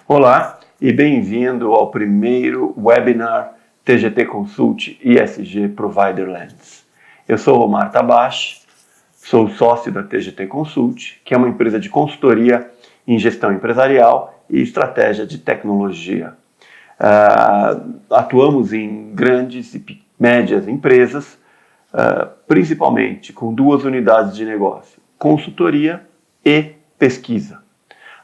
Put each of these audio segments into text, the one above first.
Olá e bem-vindo ao primeiro webinar TGT Consult ESG Provider Lens. Eu sou Omar Tabachi, sou sócio da TGT Consult, que é uma empresa de consultoria em gestão empresarial e estratégia de tecnologia. Atuamos em grandes e médias empresas, principalmente com duas unidades de negócio, consultoria e pesquisa.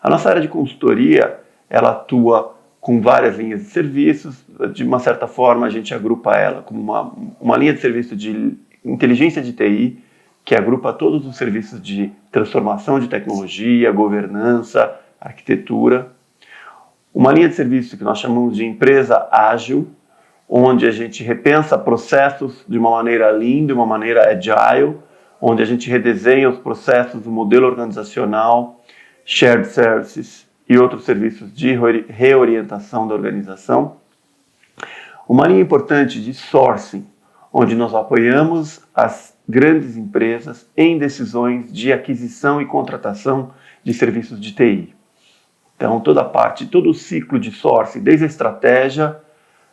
A nossa área de consultoria, ela atua com várias linhas de serviços. De uma certa forma, a gente agrupa ela como uma linha de serviço de inteligência de TI, que agrupa todos os serviços de transformação de tecnologia, governança, arquitetura. Uma linha de serviço que nós chamamos de empresa ágil, onde a gente repensa processos de uma maneira lean, de uma maneira agile, onde a gente redesenha os processos, o modelo organizacional, shared services e outros serviços de reorientação da organização. Uma linha importante de sourcing, onde nós apoiamos as grandes empresas em decisões de aquisição e contratação de serviços de TI. Então, todo o ciclo de sourcing, desde a estratégia,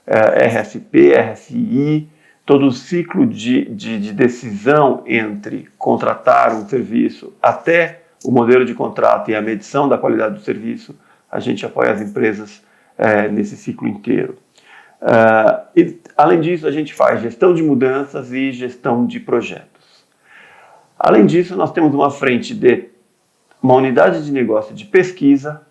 RSP, RSI, todo o ciclo de decisão entre contratar um serviço até o modelo de contrato e a medição da qualidade do serviço, a gente apoia as empresas nesse ciclo inteiro. E, além disso, a gente faz gestão de mudanças e gestão de projetos. Além disso, nós temos uma unidade de negócio de pesquisa,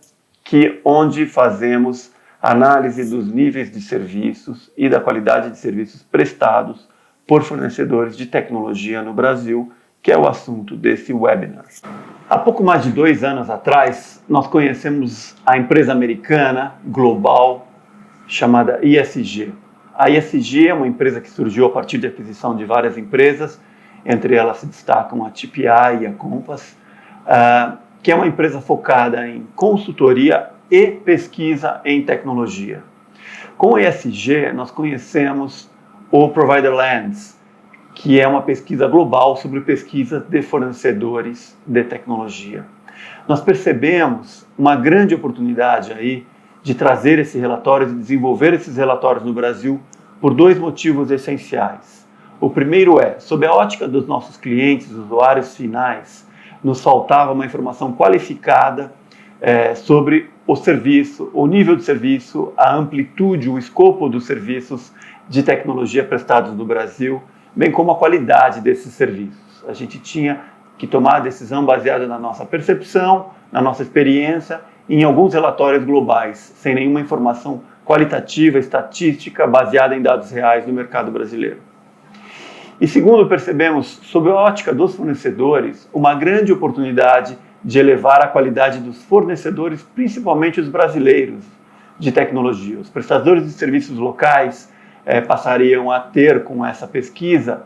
onde fazemos análise dos níveis de serviços e da qualidade de serviços prestados por fornecedores de tecnologia no Brasil, que é o assunto desse webinar. Há pouco mais de 2 anos atrás, nós conhecemos a empresa americana global chamada ESG. A ESG é uma empresa que surgiu a partir da aquisição de várias empresas, entre elas se destacam a TPI e a Compass, que é uma empresa focada em consultoria e pesquisa em tecnologia. Com a ESG, nós conhecemos o Provider Lens, que é uma pesquisa global sobre pesquisa de fornecedores de tecnologia. Nós percebemos uma grande oportunidade aí de trazer esse relatório, de desenvolver esses relatórios no Brasil por 2 motivos essenciais. O primeiro sob a ótica dos nossos clientes, usuários finais, nos faltava uma informação qualificada sobre o serviço, o nível de serviço, a amplitude, o escopo dos serviços de tecnologia prestados no Brasil, bem como a qualidade desses serviços. A gente tinha que tomar a decisão baseada na nossa percepção, na nossa experiência, em alguns relatórios globais, sem nenhuma informação qualitativa, estatística, baseada em dados reais no mercado brasileiro. E segundo, percebemos, sob a ótica dos fornecedores, uma grande oportunidade de elevar a qualidade dos fornecedores, principalmente os brasileiros de tecnologia. Os prestadores de serviços locais passariam a ter, com essa pesquisa,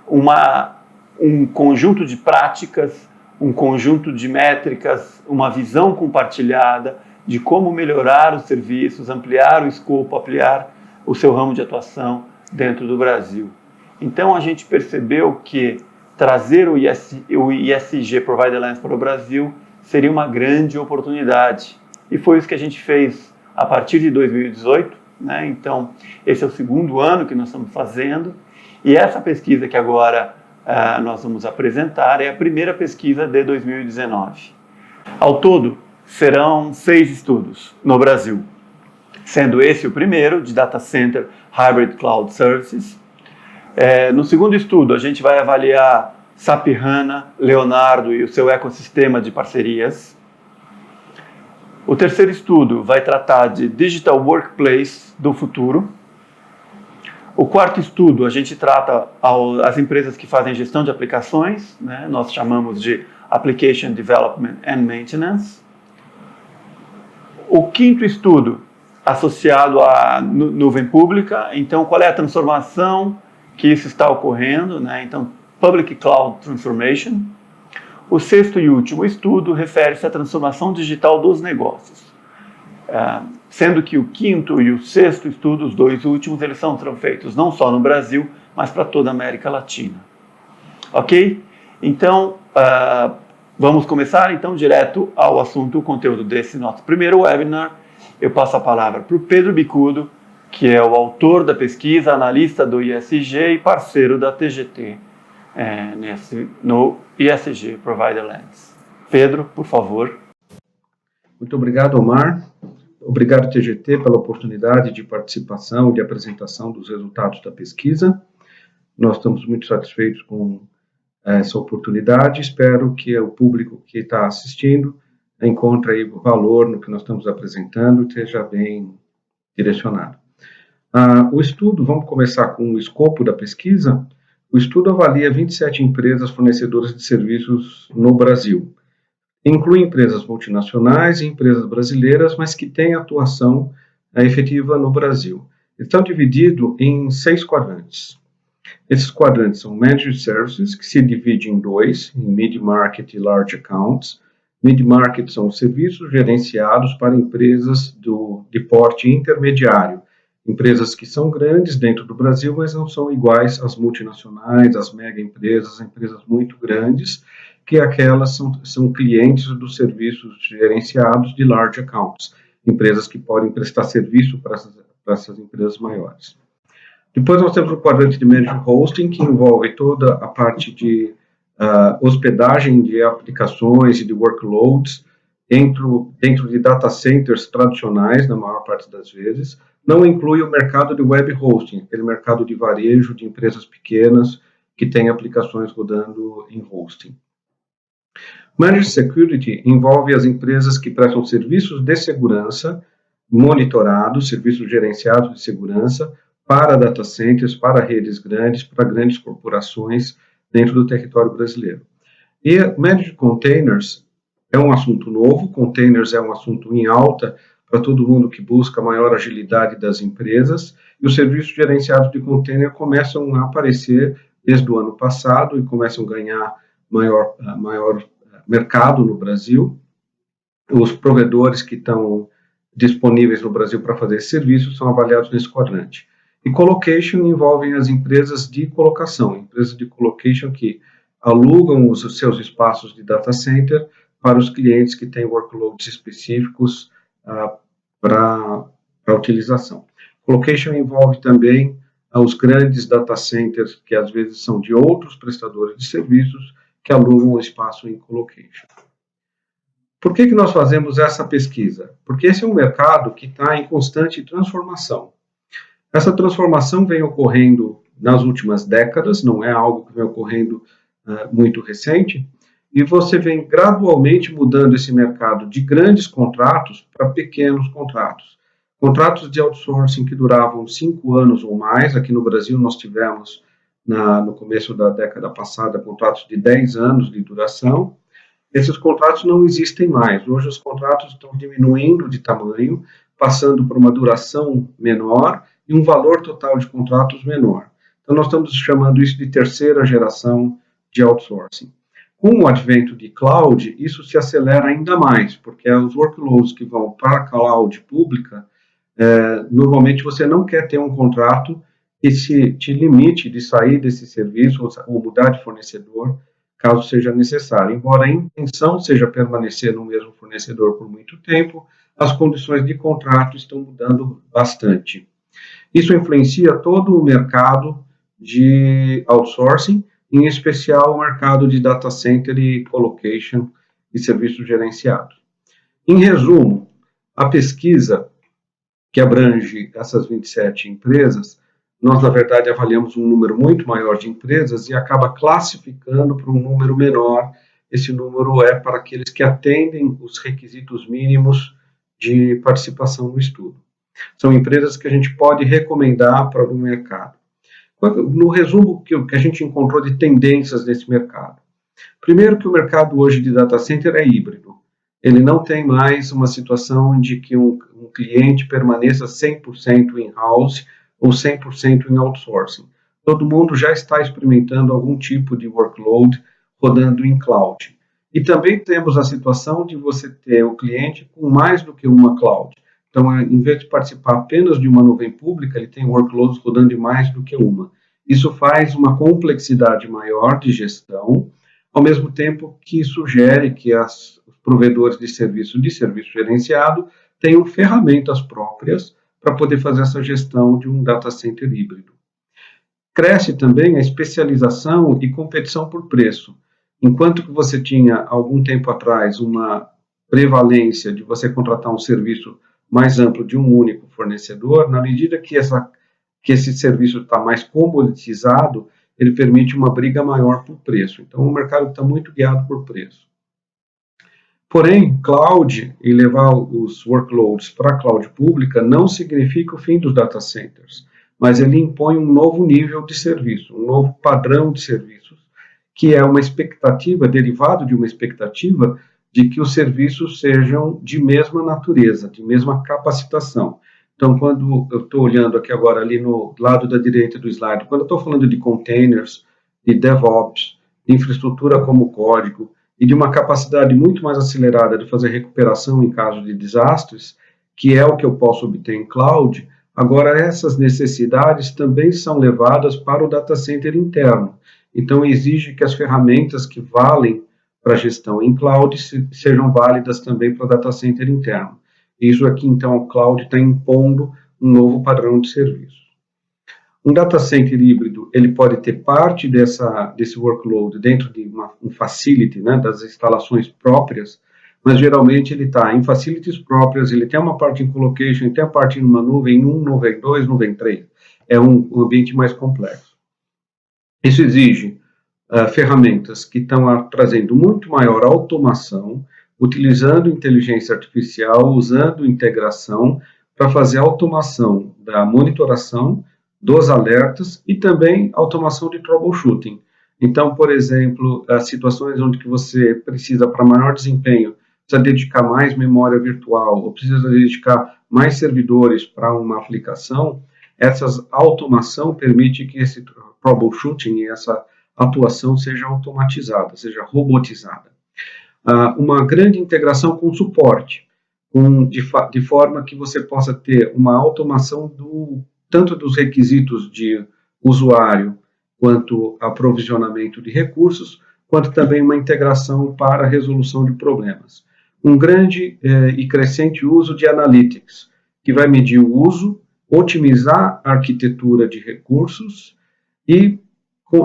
um conjunto de práticas, um conjunto de métricas, uma visão compartilhada de como melhorar os serviços, ampliar o escopo, ampliar o seu ramo de atuação dentro do Brasil. Então a gente percebeu que trazer o ESG Provider Lens para o Brasil seria uma grande oportunidade. E foi isso que a gente fez a partir de 2018. Então, esse é o 2º ano que nós estamos fazendo, e essa pesquisa que agora nós vamos apresentar é a primeira pesquisa de 2019. Ao todo, serão 6 estudos no Brasil, sendo esse o primeiro, de Data Center Hybrid Cloud Services. No segundo estudo, a gente vai avaliar SAP HANA, Leonardo e o seu ecossistema de parcerias. O terceiro estudo vai tratar de Digital Workplace do futuro. O quarto estudo, a gente trata as empresas que fazem gestão de aplicações, nós chamamos de Application Development and Maintenance. O quinto estudo, associado à nuvem pública, então qual é a transformação que isso está ocorrendo, então Public Cloud Transformation. O sexto e último estudo refere-se à transformação digital dos negócios, sendo que o quinto e o sexto estudo, os 2 últimos, eles serão feitos não só no Brasil, mas para toda a América Latina. Ok? Então, Vamos começar então direto ao assunto, o conteúdo desse nosso primeiro webinar. Eu passo a palavra para o Pedro Bicudo, que é o autor da pesquisa, analista do ISG e parceiro da TGT no ISG Provider Lens. Pedro, por favor. Muito obrigado, Omar. Obrigado, TGT, pela oportunidade de participação e de apresentação dos resultados da pesquisa. Nós estamos muito satisfeitos com essa oportunidade. Espero que o público que está assistindo encontre aí valor no que nós estamos apresentando e esteja bem direcionado. O estudo, vamos começar com o escopo da pesquisa. O estudo avalia 27 empresas fornecedoras de serviços no Brasil. Inclui empresas multinacionais e empresas brasileiras, mas que têm atuação efetiva no Brasil. Estão divididos em 6 quadrantes. Esses quadrantes são Managed Services, que se divide em 2, em Mid-Market e Large Accounts. Mid-Market são os serviços gerenciados para empresas de porte intermediário, empresas que são grandes dentro do Brasil, mas não são iguais às multinacionais, às mega empresas, empresas muito grandes, que aquelas são clientes dos serviços gerenciados de large accounts, empresas que podem prestar serviço para essas empresas maiores. Depois nós temos o quadrante de Managed Hosting, que envolve toda a parte de hospedagem de aplicações e de workloads dentro de data centers tradicionais, na maior parte das vezes. Não inclui o mercado de web hosting, aquele mercado de varejo de empresas pequenas que têm aplicações rodando em hosting. Managed Security envolve as empresas que prestam serviços de segurança monitorados, serviços gerenciados de segurança para data centers, para redes grandes, para grandes corporações dentro do território brasileiro. E Managed Containers é um assunto novo, containers é um assunto em alta para todo mundo que busca maior agilidade das empresas, e os serviços gerenciados de container começam a aparecer desde o ano passado e começam a ganhar maior mercado no Brasil. Os provedores que estão disponíveis no Brasil para fazer esse serviço são avaliados nesse quadrante. E colocation envolvem as empresas de colocação, empresas de colocation que alugam os seus espaços de data center para os clientes que têm workloads específicos para utilização. Colocation envolve também os grandes data centers, que às vezes são de outros prestadores de serviços, que alugam o espaço em colocation. Por que nós fazemos essa pesquisa? Porque esse é um mercado que está em constante transformação. Essa transformação vem ocorrendo nas últimas décadas, não é algo que vem ocorrendo muito recente, e você vem gradualmente mudando esse mercado de grandes contratos para pequenos contratos. Contratos de outsourcing que duravam 5 anos ou mais. Aqui no Brasil nós tivemos, no começo da década passada, contratos de 10 anos de duração. Esses contratos não existem mais. Hoje os contratos estão diminuindo de tamanho, passando por uma duração menor e um valor total de contratos menor. Então nós estamos chamando isso de terceira geração de outsourcing. Com o advento de cloud, isso se acelera ainda mais, porque os workloads que vão para a cloud pública, normalmente você não quer ter um contrato que te limite de sair desse serviço ou mudar de fornecedor, caso seja necessário. Embora a intenção seja permanecer no mesmo fornecedor por muito tempo, as condições de contrato estão mudando bastante. Isso influencia todo o mercado de outsourcing, em especial o mercado de data center e colocation e serviços gerenciados. Em resumo, a pesquisa que abrange essas 27 empresas, nós, na verdade, avaliamos um número muito maior de empresas e acaba classificando para um número menor. Esse número é para aqueles que atendem os requisitos mínimos de participação no estudo. São empresas que a gente pode recomendar para o mercado. No resumo que a gente encontrou de tendências nesse mercado. Primeiro que o mercado hoje de data center é híbrido. Ele não tem mais uma situação de que um cliente permaneça 100% in-house ou 100% em outsourcing. Todo mundo já está experimentando algum tipo de workload rodando em cloud. E também temos a situação de você ter o cliente com mais do que uma cloud. Então, em vez de participar apenas de uma nuvem pública, ele tem workloads rodando em mais do que uma. Isso faz uma complexidade maior de gestão, ao mesmo tempo que sugere que os provedores de serviço gerenciado tenham ferramentas próprias para poder fazer essa gestão de um data center híbrido. Cresce também a especialização e competição por preço. Enquanto que você tinha, algum tempo atrás, uma prevalência de você contratar um serviço mais amplo de um único fornecedor, na medida que esse serviço está mais comoditizado, ele permite uma briga maior por preço. Então, o mercado está muito guiado por preço. Porém, cloud e levar os workloads para a cloud pública não significa o fim dos data centers, mas ele impõe um novo nível de serviço, um novo padrão de serviços, que é uma expectativa, derivado de uma expectativa de que os serviços sejam de mesma natureza, de mesma capacitação. Então, quando eu estou olhando aqui agora ali no lado da direita do slide, quando eu estou falando de containers, de DevOps, de infraestrutura como código e de uma capacidade muito mais acelerada de fazer recuperação em caso de desastres, que é o que eu posso obter em cloud, agora essas necessidades também são levadas para o data center interno. Então, exige que as ferramentas que valem para a gestão em cloud sejam válidas também para o data center interno. Isso aqui, então, o cloud está impondo um novo padrão de serviço. Um data center híbrido, ele pode ter parte desse workload dentro de um facility, né, das instalações próprias, mas geralmente ele está em facilities próprias, ele tem uma parte em colocation, ele tem a parte em uma nuvem 1, nuvem 2, nuvem 3. É um ambiente mais complexo. Isso exige ferramentas que estão trazendo muito maior automação, utilizando inteligência artificial, usando integração para fazer automação da monitoração, dos alertas e também automação de troubleshooting. Então, por exemplo, as situações onde que você precisa, para maior desempenho, precisa dedicar mais memória virtual ou precisa dedicar mais servidores para uma aplicação, essa automação permite que esse troubleshooting e essa atuação seja automatizada, seja robotizada. Uma grande integração com suporte, de forma que você possa ter uma automação tanto dos requisitos de usuário, quanto aprovisionamento de recursos, quanto também uma integração para a resolução de problemas. Um grande e crescente uso de analytics, que vai medir o uso, otimizar a arquitetura de recursos e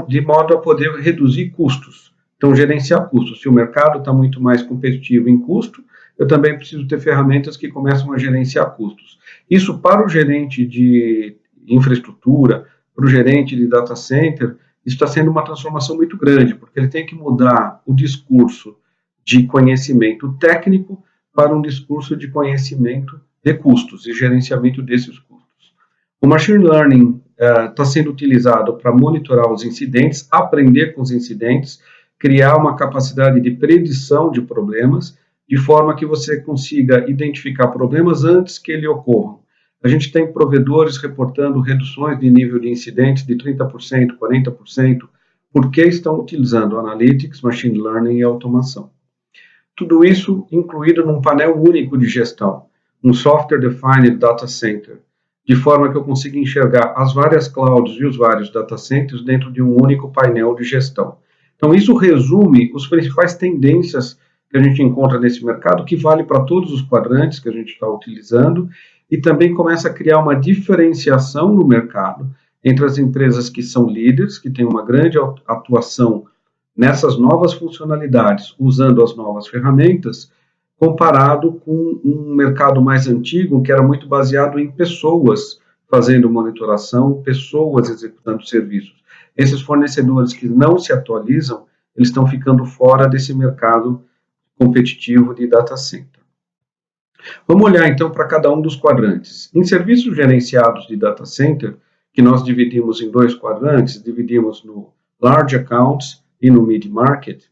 de modo a poder reduzir custos. Então, gerenciar custos. Se o mercado está muito mais competitivo em custo, eu também preciso ter ferramentas que começam a gerenciar custos. Isso para o gerente de infraestrutura, para o gerente de data center, está sendo uma transformação muito grande, porque ele tem que mudar o discurso de conhecimento técnico para um discurso de conhecimento de custos e gerenciamento desses custos. O machine learning está sendo utilizado para monitorar os incidentes, aprender com os incidentes, criar uma capacidade de predição de problemas, de forma que você consiga identificar problemas antes que ele ocorram. A gente tem provedores reportando reduções de nível de incidentes de 30%, 40%, porque estão utilizando analytics, machine learning e automação. Tudo isso incluído num painel único de gestão, um Software Defined Data Center, de forma que eu consiga enxergar as várias clouds e os vários data centers dentro de um único painel de gestão. Então, isso resume as principais tendências que a gente encontra nesse mercado, que vale para todos os quadrantes que a gente está utilizando, e também começa a criar uma diferenciação no mercado entre as empresas que são líderes, que têm uma grande atuação nessas novas funcionalidades, usando as novas ferramentas, comparado com um mercado mais antigo, que era muito baseado em pessoas fazendo monitoração, pessoas executando serviços. Esses fornecedores que não se atualizam, eles estão ficando fora desse mercado competitivo de data center. Vamos olhar então para cada um dos quadrantes. Em serviços gerenciados de data center, que nós dividimos em dois quadrantes, dividimos no Large Accounts e no Mid Market.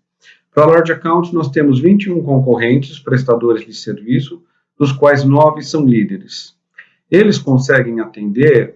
Para Large Accounts, nós temos 21 concorrentes, prestadores de serviço, dos quais 9 são líderes. Eles conseguem atender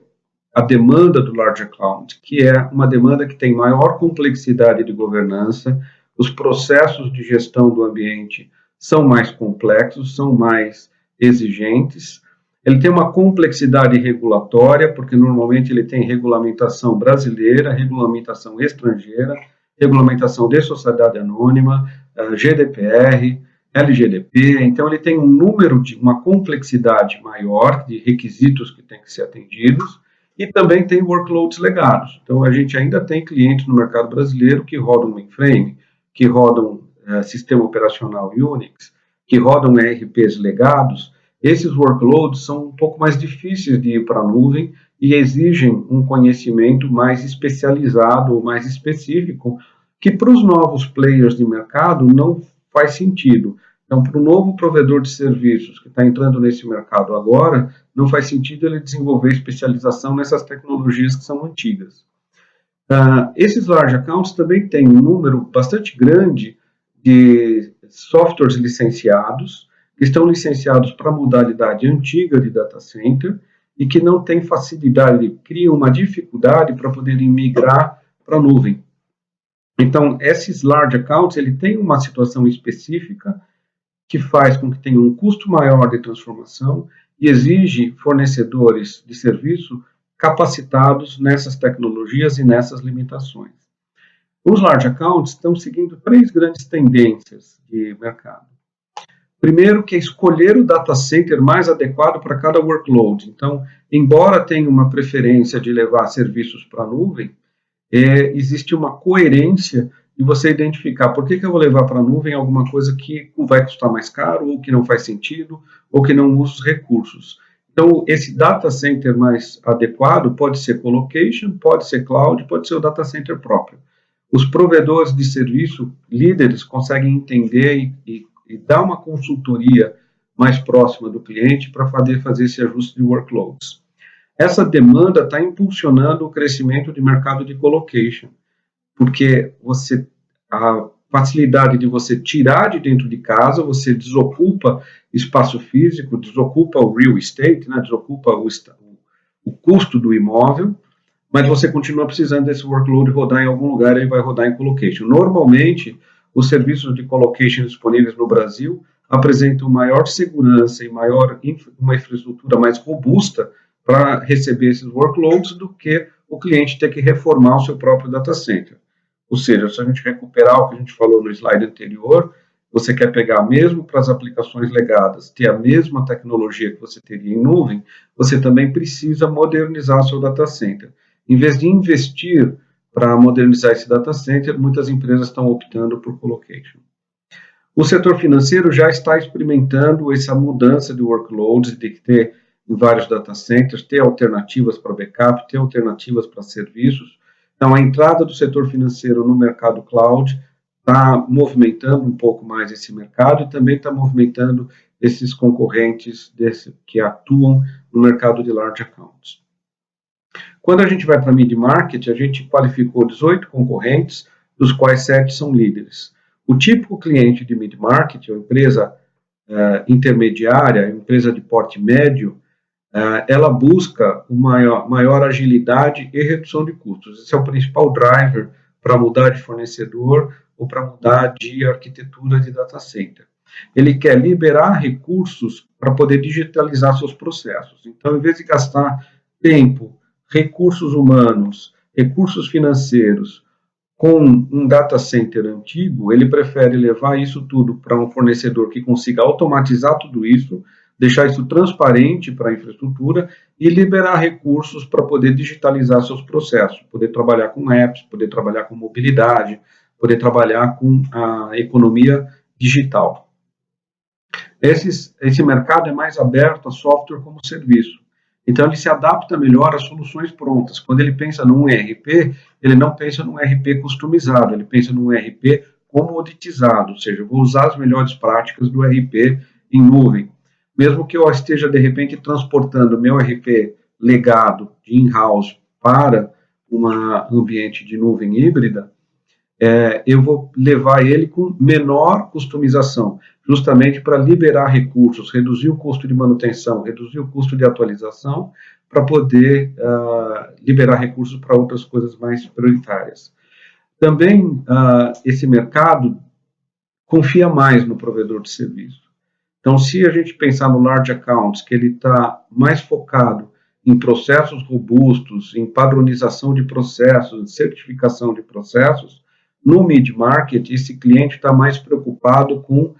a demanda do Large Account, que é uma demanda que tem maior complexidade de governança, os processos de gestão do ambiente são mais complexos, são mais exigentes. Ele tem uma complexidade regulatória, porque normalmente ele tem regulamentação brasileira, regulamentação estrangeira, regulamentação de sociedade anônima, GDPR, LGDP, então ele tem uma complexidade maior de requisitos que tem que ser atendidos, e também tem workloads legados. Então a gente ainda tem clientes no mercado brasileiro que rodam mainframe, que rodam sistema operacional Unix, que rodam ERPs legados. Esses workloads são um pouco mais difíceis de ir para a nuvem e exigem um conhecimento mais especializado ou mais específico, que para os novos players de mercado não faz sentido. Então, para o novo provedor de serviços que está entrando nesse mercado agora, não faz sentido ele desenvolver especialização nessas tecnologias que são antigas. Esses large accounts também têm um número bastante grande de softwares licenciados, que estão licenciados para a modalidade antiga de data center e que não têm facilidade, criam uma dificuldade para poderem migrar para a nuvem. Então, esses large accounts, ele tem uma situação específica que faz com que tenha um custo maior de transformação e exige fornecedores de serviço capacitados nessas tecnologias e nessas limitações. Os large accounts estão seguindo 3 grandes tendências de mercado. Primeiro, que é escolher o data center mais adequado para cada workload. Então, embora tenha uma preferência de levar serviços para a nuvem, existe uma coerência de você identificar por que eu vou levar para a nuvem alguma coisa que vai custar mais caro, ou que não faz sentido, ou que não usa os recursos. Então, esse data center mais adequado pode ser colocation, pode ser cloud, pode ser o data center próprio. Os provedores de serviço, líderes, conseguem entender e dar uma consultoria mais próxima do cliente para fazer esse ajuste de workloads. Essa demanda está impulsionando o crescimento de mercado de colocation, porque a facilidade de você tirar de dentro de casa, você desocupa espaço físico, desocupa o real estate, né, desocupa o custo do imóvel, mas você continua precisando desse workload rodar em algum lugar e vai rodar em colocation. Normalmente, os serviços de colocation disponíveis no Brasil apresentam maior segurança e uma infraestrutura mais robusta para receber esses workloads do que o cliente ter que reformar o seu próprio data center. Ou seja, se a gente recuperar o que a gente falou no slide anterior, você quer pegar mesmo para as aplicações legadas, ter a mesma tecnologia que você teria em nuvem, você também precisa modernizar o seu data center. Em vez de investir para modernizar esse data center, muitas empresas estão optando por colocation. O setor financeiro já está experimentando essa mudança de workloads, de ter em vários data centers, ter alternativas para backup, ter alternativas para serviços. Então, a entrada do setor financeiro no mercado cloud está movimentando um pouco mais esse mercado e também está movimentando esses concorrentes que atuam no mercado de large accounts. Quando a gente vai para mid-market, a gente qualificou 18 concorrentes, dos quais 7 são líderes. O típico cliente de mid-market, ou empresa intermediária, empresa de porte médio, ela busca uma maior agilidade e redução de custos. Esse é o principal driver para mudar de fornecedor ou para mudar de arquitetura de data center. Ele quer liberar recursos para poder digitalizar seus processos. Então, em vez de gastar tempo, recursos humanos, recursos financeiros com um data center antigo, ele prefere levar isso tudo para um fornecedor que consiga automatizar tudo isso, deixar isso transparente para a infraestrutura e liberar recursos para poder digitalizar seus processos, poder trabalhar com apps, poder trabalhar com mobilidade, poder trabalhar com a economia digital. Esse mercado é mais aberto a software como serviço. Então, ele se adapta melhor às soluções prontas. Quando ele pensa num ERP, ele não pensa num ERP customizado, ele pensa num ERP comoditizado, ou seja, eu vou usar as melhores práticas do ERP em nuvem. Mesmo que eu esteja, de repente, transportando meu ERP legado de in-house para um ambiente de nuvem híbrida, eu vou levar ele com menor customização, justamente para liberar recursos, reduzir o custo de manutenção, reduzir o custo de atualização, para poder liberar recursos para outras coisas mais prioritárias. Também, esse mercado confia mais no provedor de serviço. Então, se a gente pensar no large accounts, que ele está mais focado em processos robustos, em padronização de processos, certificação de processos, no mid-market, esse cliente está mais preocupado com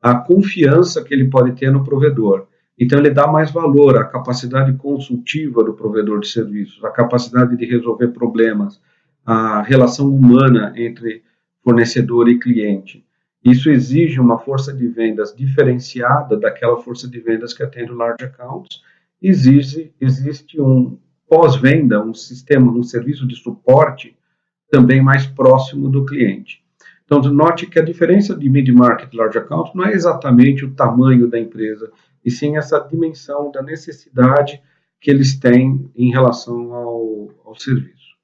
a confiança que ele pode ter no provedor. Então, ele dá mais valor à capacidade consultiva do provedor de serviços, à capacidade de resolver problemas, à relação humana entre fornecedor e cliente. Isso exige uma força de vendas diferenciada daquela força de vendas que atende o large accounts. Existe um pós-venda, um sistema, um serviço de suporte também mais próximo do cliente. Então, note que a diferença de mid-market e large account não é exatamente o tamanho da empresa, e sim essa dimensão da necessidade que eles têm em relação ao serviço.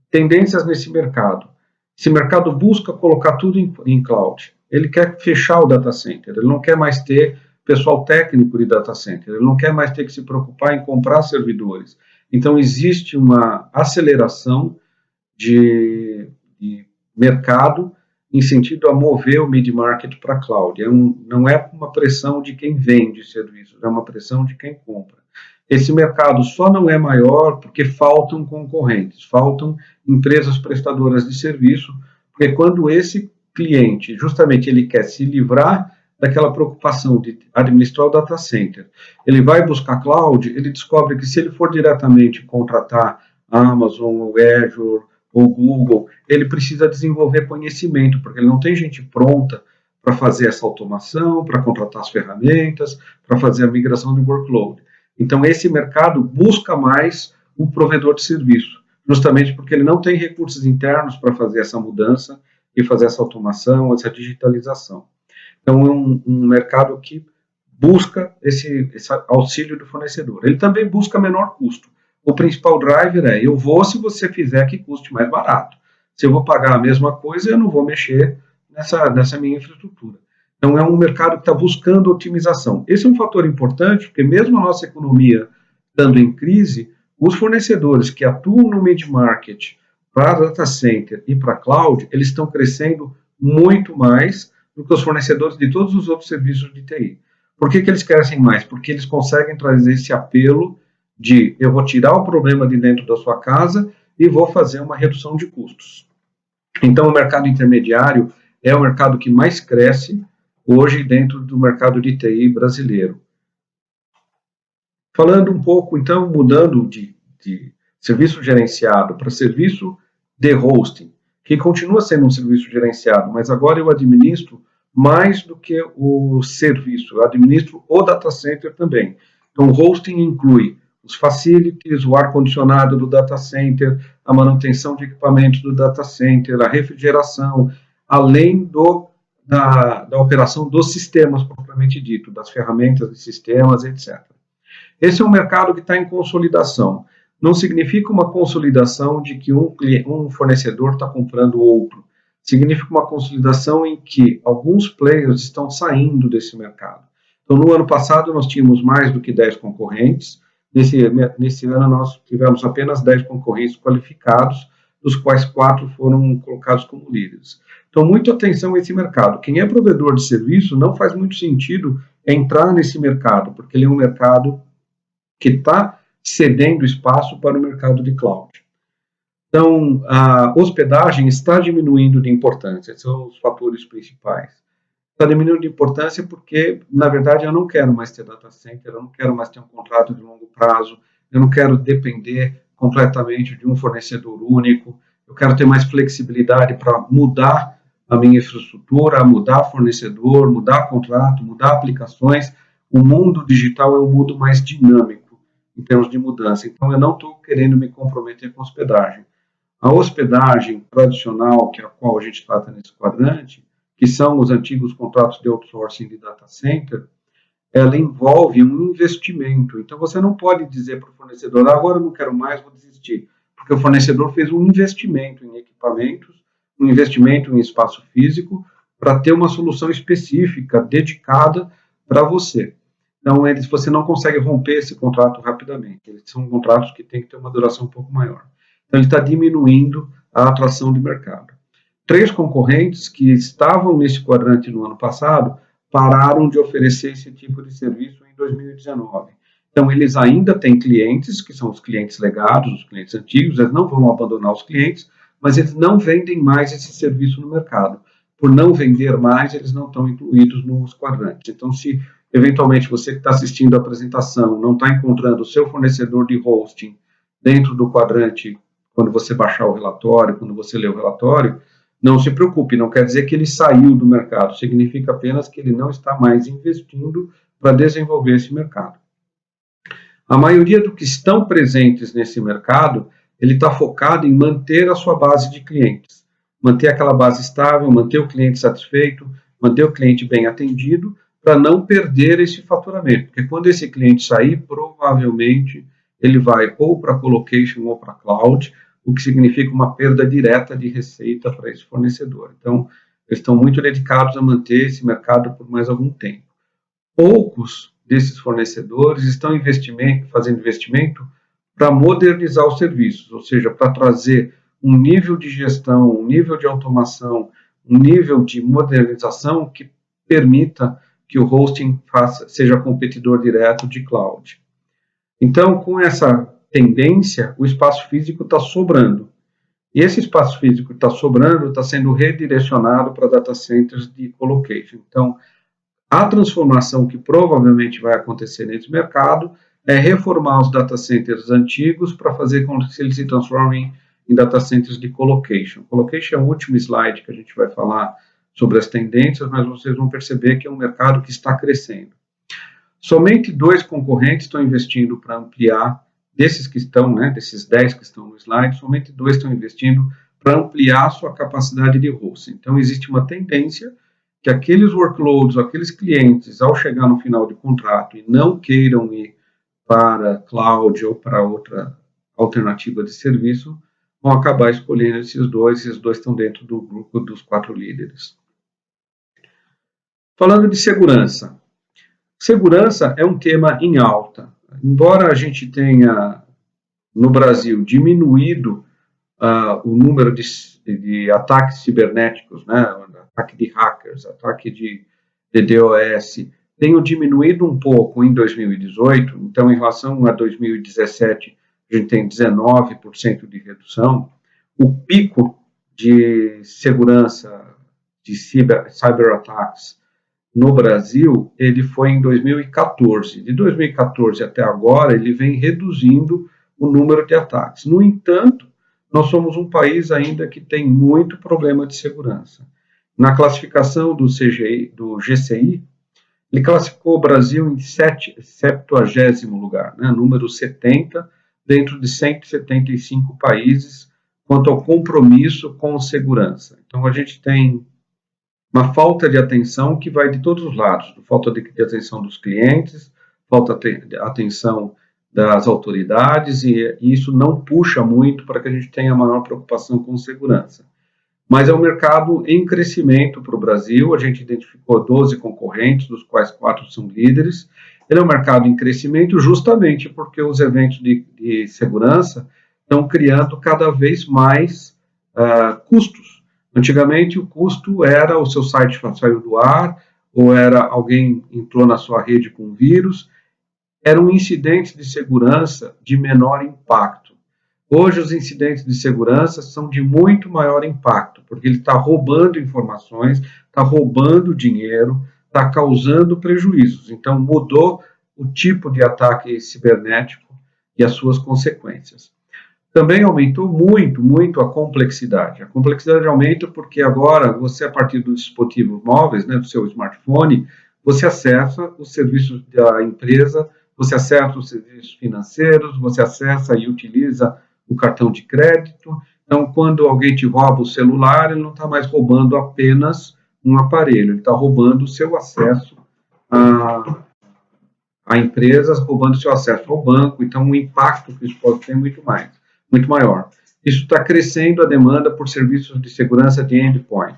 Tendências nesse mercado. Esse mercado busca colocar tudo em cloud. Ele quer fechar o data center, ele não quer mais ter pessoal técnico de data center, ele não quer mais ter que se preocupar em comprar servidores. Então, existe uma aceleração de mercado em sentido a mover o mid-market para cloud. Não é uma pressão de quem vende serviços, é uma pressão de quem compra. Esse mercado só não é maior porque faltam concorrentes, faltam empresas prestadoras de serviço, porque quando esse cliente, justamente ele quer se livrar daquela preocupação de administrar o data center, ele vai buscar cloud, ele descobre que se ele for diretamente contratar Amazon, ou Azure, ou Google, ele precisa desenvolver conhecimento, porque ele não tem gente pronta para fazer essa automação, para contratar as ferramentas, para fazer a migração de workload. Então, esse mercado busca mais o provedor de serviço, justamente porque ele não tem recursos internos para fazer essa mudança e fazer essa automação, essa digitalização. Então, é um mercado que busca esse auxílio do fornecedor. Ele também busca menor custo. O principal driver é, eu vou se você fizer que custe mais barato. Se eu vou pagar a mesma coisa, eu não vou mexer nessa minha infraestrutura. Então, é um mercado que está buscando otimização. Esse é um fator importante, porque mesmo a nossa economia estando em crise, os fornecedores que atuam no mid-market para data center e para cloud, eles estão crescendo muito mais do que os fornecedores de todos os outros serviços de TI. Por que eles crescem mais? Porque eles conseguem trazer esse apelo de eu vou tirar o problema de dentro da sua casa e vou fazer uma redução de custos. Então, o mercado intermediário é o mercado que mais cresce hoje dentro do mercado de TI brasileiro. Falando um pouco, então, mudando de serviço gerenciado para serviço de hosting, que continua sendo um serviço gerenciado, mas agora eu administro mais do que o serviço, eu administro o data center também. Então, o hosting inclui os facilities, o ar-condicionado do data center, a manutenção de equipamentos do data center, a refrigeração, além da operação dos sistemas propriamente dito, das ferramentas de sistemas, etc. Esse é um mercado que está em consolidação. Não significa uma consolidação de que um fornecedor está comprando outro. Significa uma consolidação em que alguns players estão saindo desse mercado. Então, no ano passado, nós tínhamos mais do que 10 concorrentes. Nesse ano, nós tivemos apenas 10 concorrentes qualificados, dos quais 4 foram colocados como líderes. Então, muita atenção a esse mercado. Quem é provedor de serviço não faz muito sentido entrar nesse mercado, porque ele é um mercado que está cedendo espaço para o mercado de cloud. Então, a hospedagem está diminuindo de importância, esses são os fatores principais. Está diminuindo de importância porque, na verdade, eu não quero mais ter data center, eu não quero mais ter um contrato de longo prazo, eu não quero depender completamente de um fornecedor único, eu quero ter mais flexibilidade para mudar a minha infraestrutura, mudar fornecedor, mudar contrato, mudar aplicações. O mundo digital é um mundo mais dinâmico em termos de mudança, então eu não estou querendo me comprometer com hospedagem. A hospedagem tradicional, que é a qual a gente trata nesse quadrante, que são os antigos contratos de outsourcing de data center, ela envolve um investimento. Então, você não pode dizer para o fornecedor, agora eu não quero mais, vou desistir. Porque o fornecedor fez um investimento em equipamentos, um investimento em espaço físico, para ter uma solução específica, dedicada para você. Então, você não consegue romper esse contrato rapidamente. Eles são contratos que têm que ter uma duração um pouco maior. Então, ele está diminuindo a atração de mercado. 3 concorrentes que estavam nesse quadrante no ano passado pararam de oferecer esse tipo de serviço em 2019. Então, eles ainda têm clientes, que são os clientes legados, os clientes antigos, eles não vão abandonar os clientes, mas eles não vendem mais esse serviço no mercado. Por não vender mais, eles não estão incluídos nos quadrantes. Então, se eventualmente você que está assistindo a apresentação não está encontrando o seu fornecedor de hosting dentro do quadrante, quando você baixar o relatório, quando você ler o relatório, não se preocupe, não quer dizer que ele saiu do mercado, significa apenas que ele não está mais investindo para desenvolver esse mercado. A maioria dos que estão presentes nesse mercado, ele está focado em manter a sua base de clientes, manter aquela base estável, manter o cliente satisfeito, manter o cliente bem atendido, para não perder esse faturamento, porque quando esse cliente sair, provavelmente ele vai ou para colocation ou para cloud, o que significa uma perda direta de receita para esse fornecedor. Então, eles estão muito dedicados a manter esse mercado por mais algum tempo. Poucos desses fornecedores estão fazendo investimento para modernizar os serviços, ou seja, para trazer um nível de gestão, um nível de automação, um nível de modernização que permita que o hosting seja competidor direto de cloud. Então, com essa tendência, o espaço físico está sobrando. E esse espaço físico que está sobrando está sendo redirecionado para data centers de colocation. Então, a transformação que provavelmente vai acontecer nesse mercado é reformar os data centers antigos para fazer com que eles se transformem em data centers de colocation. Colocation é o último slide que a gente vai falar sobre as tendências, mas vocês vão perceber que é um mercado que está crescendo. Somente 2 concorrentes estão investindo para ampliar, desses que estão, desses 10 que estão no slide, somente 2 estão investindo para ampliar sua capacidade de hosting. Então, existe uma tendência que aqueles workloads, aqueles clientes, ao chegar no final de contrato e não queiram ir para cloud ou para outra alternativa de serviço, vão acabar escolhendo esses dois estão dentro do grupo dos 4 líderes. Falando de segurança. Segurança é um tema em alta. Embora a gente tenha, no Brasil, diminuído o número de ataques cibernéticos, ataque de hackers, ataque de DDoS, tenham diminuído um pouco em 2018, então em relação a 2017 a gente tem 19% de redução. O pico de segurança de cyberataques no Brasil, ele foi em 2014. De 2014 até agora, ele vem reduzindo o número de ataques. No entanto, nós somos um país ainda que tem muito problema de segurança. Na classificação do GCI, ele classificou o Brasil em 70º lugar, número 70, dentro de 175 países, quanto ao compromisso com segurança. Então, a gente tem uma falta de atenção que vai de todos os lados, falta de atenção dos clientes, falta de atenção das autoridades, e isso não puxa muito para que a gente tenha maior preocupação com segurança. Mas é um mercado em crescimento para o Brasil, a gente identificou 12 concorrentes, dos quais 4 são líderes. Ele é um mercado em crescimento justamente porque os eventos de segurança estão criando cada vez mais custos. Antigamente, o custo era o seu site saiu do ar, ou era alguém entrou na sua rede com vírus. Eram incidentes de segurança de menor impacto. Hoje, os incidentes de segurança são de muito maior impacto, porque ele está roubando informações, está roubando dinheiro, está causando prejuízos. Então, mudou o tipo de ataque cibernético e as suas consequências. Também aumentou muito a complexidade. A complexidade aumenta porque agora você, a partir dos dispositivos móveis, do seu smartphone, você acessa os serviços da empresa, você acessa os serviços financeiros, você acessa e utiliza o cartão de crédito. Então, quando alguém te rouba o celular, ele não está mais roubando apenas um aparelho, ele está roubando o seu acesso a empresas, roubando o seu acesso ao banco. Então, o impacto que isso pode ter é muito maior. Isso está crescendo a demanda por serviços de segurança de endpoint.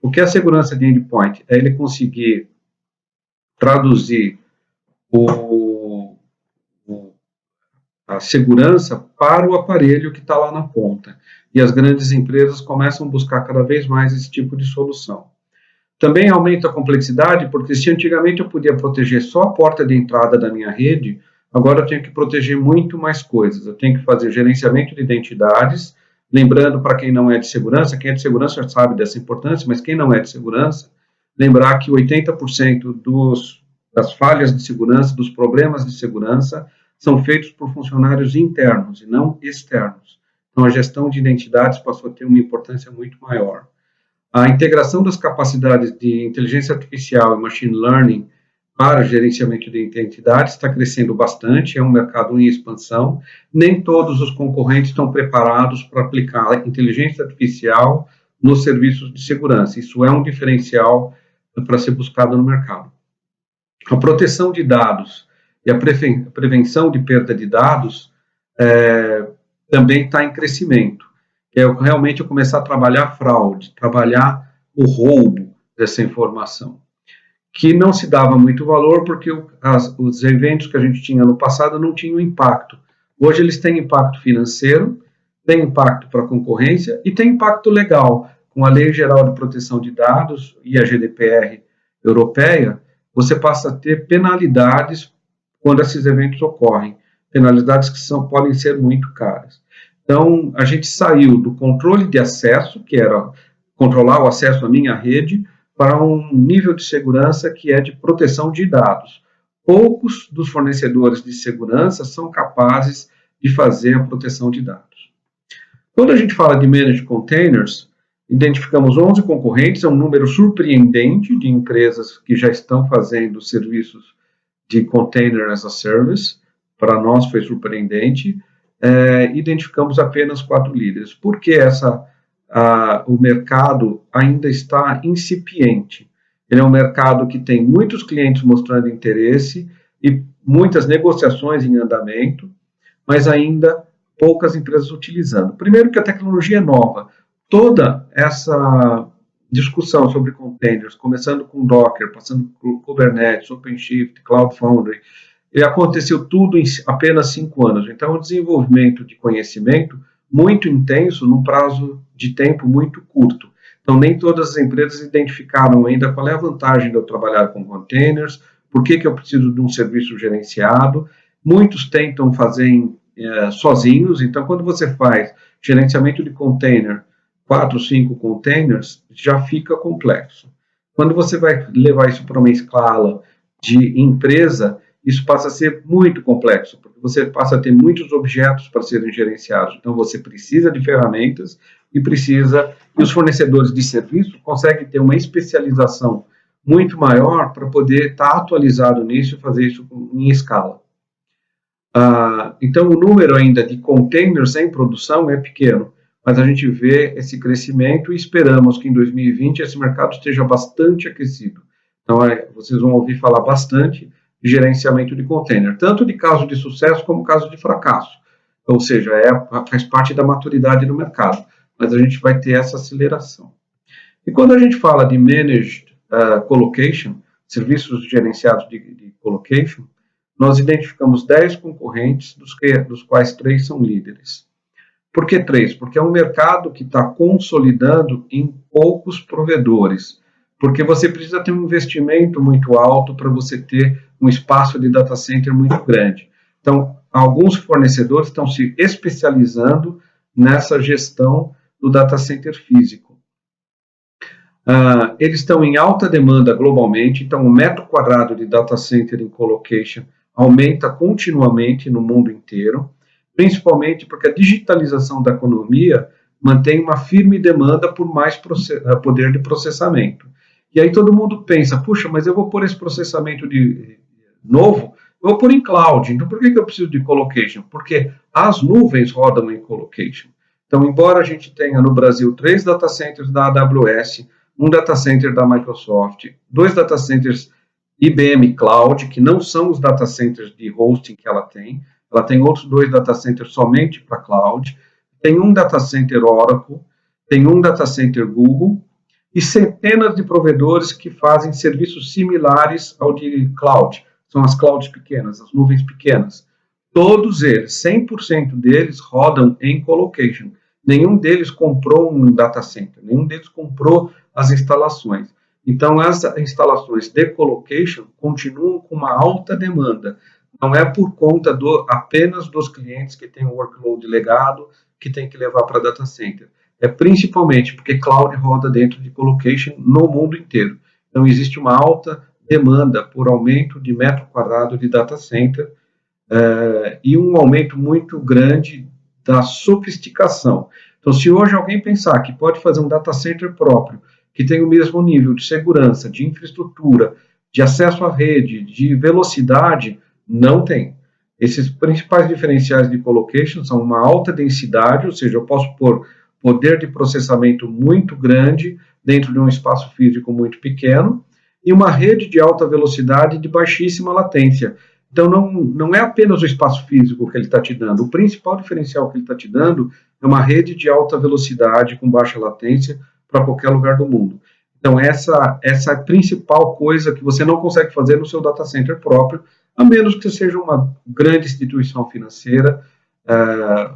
O que é a segurança de endpoint? É ele conseguir traduzir a segurança para o aparelho que está lá na ponta. E as grandes empresas começam a buscar cada vez mais esse tipo de solução. Também aumenta a complexidade, porque se antigamente eu podia proteger só a porta de entrada da minha rede, agora eu tenho que proteger muito mais coisas. Eu tenho que fazer gerenciamento de identidades, Lembrando, para quem não é de segurança, quem é de segurança já sabe dessa importância, mas quem não é de segurança, lembrar que 80% das falhas de segurança, dos problemas de segurança, são feitos por funcionários internos e não externos. Então, a gestão de identidades passou a ter uma importância muito maior. A integração das capacidades de inteligência artificial e machine learning para gerenciamento de identidades está crescendo bastante, é um mercado em expansão. Nem todos os concorrentes estão preparados para aplicar a inteligência artificial nos serviços de segurança. Isso é um diferencial para ser buscado no mercado. A proteção de dados e a prevenção de perda de dados também está em crescimento. É realmente eu começar a trabalhar fraude, trabalhar o roubo dessa informação, que não se dava muito valor porque os eventos que a gente tinha no passado não tinham impacto. Hoje eles têm impacto financeiro, têm impacto para a concorrência e têm impacto legal. Com a Lei Geral de Proteção de Dados e a GDPR europeia, você passa a ter penalidades quando esses eventos ocorrem, penalidades que podem ser muito caras. Então, a gente saiu do controle de acesso, que era controlar o acesso à minha rede, para um nível de segurança que é de proteção de dados. Poucos dos fornecedores de segurança são capazes de fazer a proteção de dados. Quando a gente fala de Managed Containers, identificamos 11 concorrentes, é um número surpreendente de empresas que já estão fazendo serviços de Container as a Service. Para nós foi surpreendente. Identificamos apenas 4 líderes. Por que o mercado ainda está incipiente? Ele é um mercado que tem muitos clientes mostrando interesse e muitas negociações em andamento, mas ainda poucas empresas utilizando. Primeiro que a tecnologia é nova. Toda essa discussão sobre containers, começando com Docker, passando por Kubernetes, OpenShift, Cloud Foundry, aconteceu tudo em apenas 5 anos. Então, o desenvolvimento de conhecimento muito intenso num prazo de tempo muito curto. Então, nem todas as empresas identificaram ainda qual é a vantagem de eu trabalhar com containers, por que eu preciso de um serviço gerenciado. Muitos tentam fazer sozinhos. Então, quando você faz gerenciamento de container, 4, 5 containers, já fica complexo. Quando você vai levar isso para uma escala de empresa, isso passa a ser muito complexo, porque você passa a ter muitos objetos para serem gerenciados. Então, você precisa de ferramentas e os fornecedores de serviço conseguem ter uma especialização muito maior para poder estar atualizado nisso e fazer isso em escala. Então, o número ainda de containers em produção é pequeno, mas a gente vê esse crescimento e esperamos que em 2020 esse mercado esteja bastante aquecido. Então, vocês vão ouvir falar bastante de gerenciamento de container, tanto de caso de sucesso como caso de fracasso. Ou seja, faz parte da maturidade do mercado, mas a gente vai ter essa aceleração. E quando a gente fala de Managed Colocation, serviços gerenciados de colocation, nós identificamos 10 concorrentes, dos quais 3 são líderes. Por que 3? Porque é um mercado que está consolidando em poucos provedores, porque você precisa ter um investimento muito alto para você ter um espaço de data center muito grande. Então, alguns fornecedores estão se especializando nessa gestão do data center físico. Eles estão em alta demanda globalmente, então o metro quadrado de data center em colocation aumenta continuamente no mundo inteiro, principalmente porque a digitalização da economia mantém uma firme demanda por mais poder de processamento. E aí todo mundo pensa, puxa, mas eu vou pôr esse processamento novo, eu vou pôr em cloud, então por que eu preciso de colocation? Porque as nuvens rodam em colocation. Então, embora a gente tenha no Brasil 3 data centers da AWS, um data center da Microsoft, 2 data centers IBM Cloud, que não são os data centers de hosting que ela tem outros 2 data centers somente para cloud, tem um data center Oracle, tem um data center Google, e centenas de provedores que fazem serviços similares ao de cloud. São as clouds pequenas, as nuvens pequenas. Todos eles, 100% deles, rodam em colocation. Nenhum deles comprou um data center, nenhum deles comprou as instalações. Então, as instalações de colocation continuam com uma alta demanda. Não é por conta apenas dos clientes que têm um workload legado, que tem que levar para data center? É principalmente porque cloud roda dentro de colocation no mundo inteiro. Então, existe uma alta demanda por aumento de metro quadrado de data center e um aumento muito grande da sofisticação. Então, se hoje alguém pensar que pode fazer um data center próprio, que tem o mesmo nível de segurança, de infraestrutura, de acesso à rede, de velocidade, não tem. Esses principais diferenciais de colocation são uma alta densidade, ou seja, eu posso pôr poder de processamento muito grande dentro de um espaço físico muito pequeno, e uma rede de alta velocidade de baixíssima latência. Então, não é apenas o espaço físico que ele está te dando. O principal diferencial que ele está te dando é uma rede de alta velocidade com baixa latência para qualquer lugar do mundo. Então, essa é a principal coisa que você não consegue fazer no seu data center próprio, a menos que você seja uma grande instituição financeira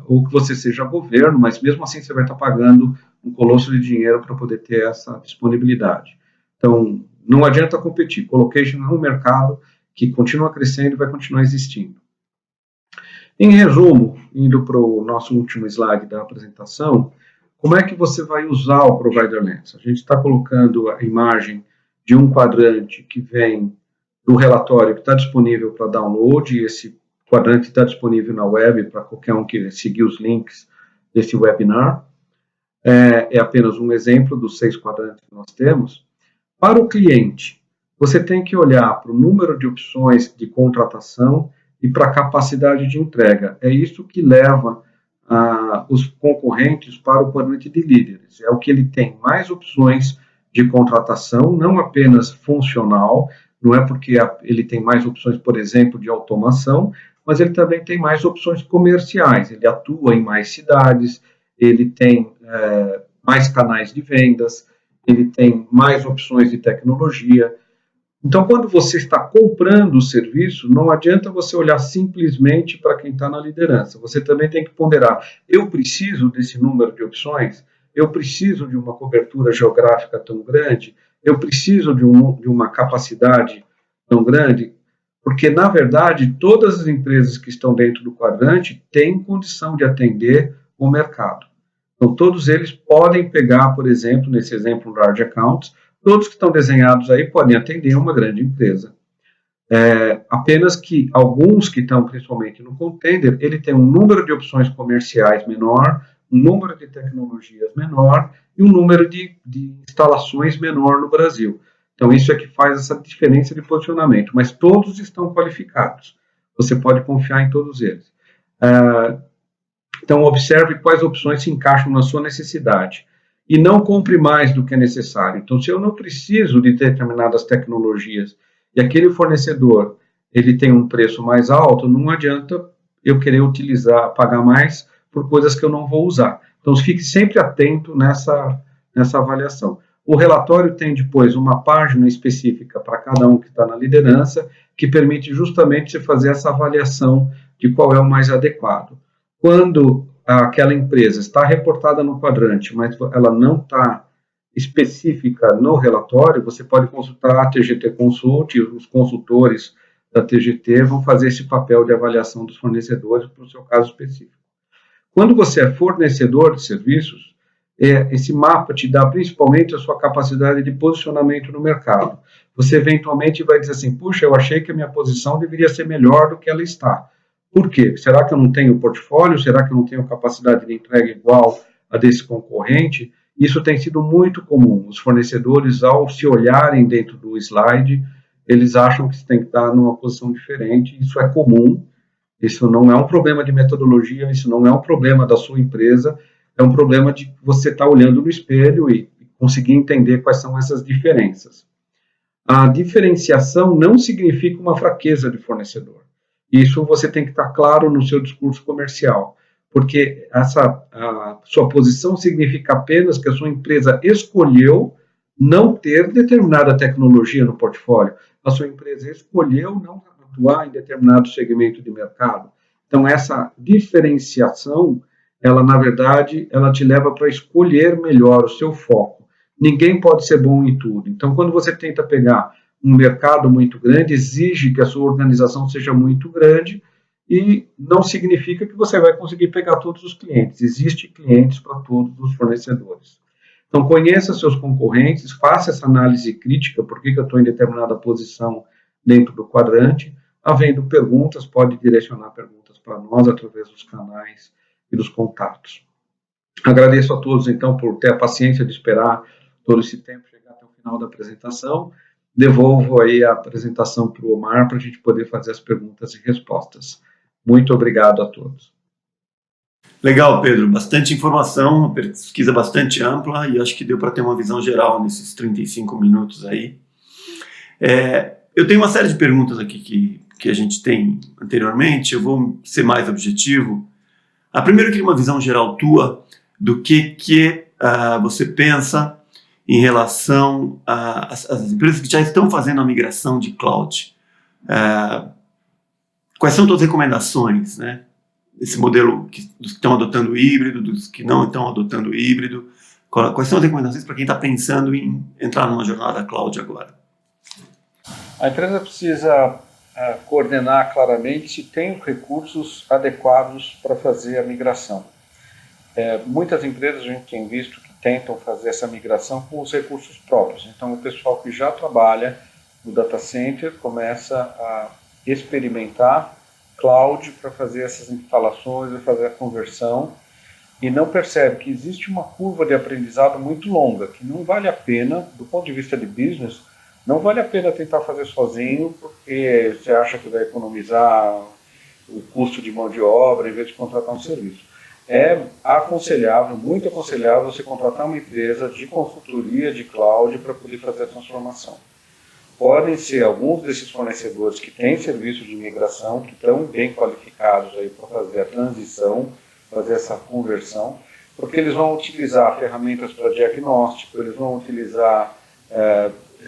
ou que você seja governo, mas mesmo assim você vai estar pagando um colosso de dinheiro para poder ter essa disponibilidade. Então, não adianta competir. Colocation é um mercado que continua crescendo e vai continuar existindo. Em resumo, indo para o nosso último slide da apresentação, como é que você vai usar o Provider Lens? A gente está colocando a imagem de um quadrante que vem do relatório que está disponível para download, e esse quadrante está disponível na web para qualquer um que seguir os links desse webinar. É apenas um exemplo dos 6 quadrantes que nós temos. Para o cliente, você tem que olhar para o número de opções de contratação e para a capacidade de entrega. É isso que leva os concorrentes para o quadrante de líderes. É o que ele tem mais opções de contratação, não apenas funcional, não é porque ele tem mais opções, por exemplo, de automação, mas ele também tem mais opções comerciais. Ele atua em mais cidades, ele tem mais canais de vendas, ele tem mais opções de tecnologia. Então, quando você está comprando o serviço, não adianta você olhar simplesmente para quem está na liderança. Você também tem que ponderar, eu preciso desse número de opções? Eu preciso de uma cobertura geográfica tão grande? Eu preciso de uma capacidade tão grande? Porque, na verdade, todas as empresas que estão dentro do quadrante têm condição de atender o mercado. Então, todos eles podem pegar, por exemplo, nesse exemplo, large accounts, todos que estão desenhados aí podem atender uma grande empresa. Apenas que alguns que estão principalmente no contender, ele tem um número de opções comerciais menor, um número de tecnologias menor e um número de instalações menor no Brasil. Então, isso é que faz essa diferença de posicionamento, mas todos estão qualificados. Você pode confiar em todos eles. Então, observe quais opções se encaixam na sua necessidade. E não compre mais do que é necessário. Então, se eu não preciso de determinadas tecnologias e aquele fornecedor ele tem um preço mais alto, não adianta eu querer pagar mais por coisas que eu não vou usar. Então, fique sempre atento nessa avaliação. O relatório tem depois uma página específica para cada um que está na liderança, que permite justamente você fazer essa avaliação de qual é o mais adequado. Quando aquela empresa está reportada no quadrante, mas ela não está específica no relatório, você pode consultar a TGT Consult, e os consultores da TGT vão fazer esse papel de avaliação dos fornecedores para o seu caso específico. Quando você é fornecedor de serviços, esse mapa te dá principalmente a sua capacidade de posicionamento no mercado. Você eventualmente vai dizer assim, puxa, eu achei que a minha posição deveria ser melhor do que ela está. Por quê? Será que eu não tenho portfólio? Será que eu não tenho capacidade de entrega igual a desse concorrente? Isso tem sido muito comum. Os fornecedores, ao se olharem dentro do slide, eles acham que você tem que estar numa posição diferente. Isso é comum. Isso não é um problema de metodologia, isso não é um problema da sua empresa, é um problema de você estar olhando no espelho e conseguir entender quais são essas diferenças. A diferenciação não significa uma fraqueza de fornecedor. Isso você tem que estar claro no seu discurso comercial, porque a sua posição significa apenas que a sua empresa escolheu não ter determinada tecnologia no portfólio. A sua empresa escolheu não atuar em determinado segmento de mercado. Então, essa diferenciação, ela, na verdade, ela te leva para escolher melhor o seu foco. Ninguém pode ser bom em tudo. Então, quando você tenta pegar um mercado muito grande, exige que a sua organização seja muito grande e não significa que você vai conseguir pegar todos os clientes. Existem clientes para todos os fornecedores. Então, conheça seus concorrentes, faça essa análise crítica, por que eu estou em determinada posição dentro do quadrante. Havendo perguntas, pode direcionar perguntas para nós através dos canais e dos contatos. Agradeço a todos, então, por ter a paciência de esperar todo esse tempo chegar até o final da apresentação. Devolvo aí a apresentação para o Omar para a gente poder fazer as perguntas e respostas. Muito obrigado a todos. Legal, Pedro. Bastante informação, uma pesquisa bastante ampla e acho que deu para ter uma visão geral nesses 35 minutos aí. Eu tenho uma série de perguntas aqui que a gente tem anteriormente, eu vou ser mais objetivo. A primeira eu queria uma visão geral tua do que você pensa em relação às empresas que já estão fazendo a migração de cloud. Quais são tuas recomendações, né? Esse modelo dos que estão adotando híbrido, dos que não estão adotando híbrido. Quais são as recomendações para quem está pensando em entrar numa jornada cloud agora? A empresa precisa coordenar claramente se tem recursos adequados para fazer a migração. Muitas empresas a gente tem visto que tentam fazer essa migração com os recursos próprios. Então, o pessoal que já trabalha no data center começa a experimentar cloud para fazer essas instalações e fazer a conversão e não percebe que existe uma curva de aprendizado muito longa, que não vale a pena, do ponto de vista de business, não vale a pena tentar fazer sozinho, porque você acha que vai economizar o custo de mão de obra em vez de contratar um serviço. É aconselhável, muito aconselhável, você contratar uma empresa de consultoria de cloud para poder fazer a transformação. Podem ser alguns desses fornecedores que têm serviço de migração, que estão bem qualificados aí para fazer a transição, fazer essa conversão, porque eles vão utilizar ferramentas para diagnóstico, eles vão utilizar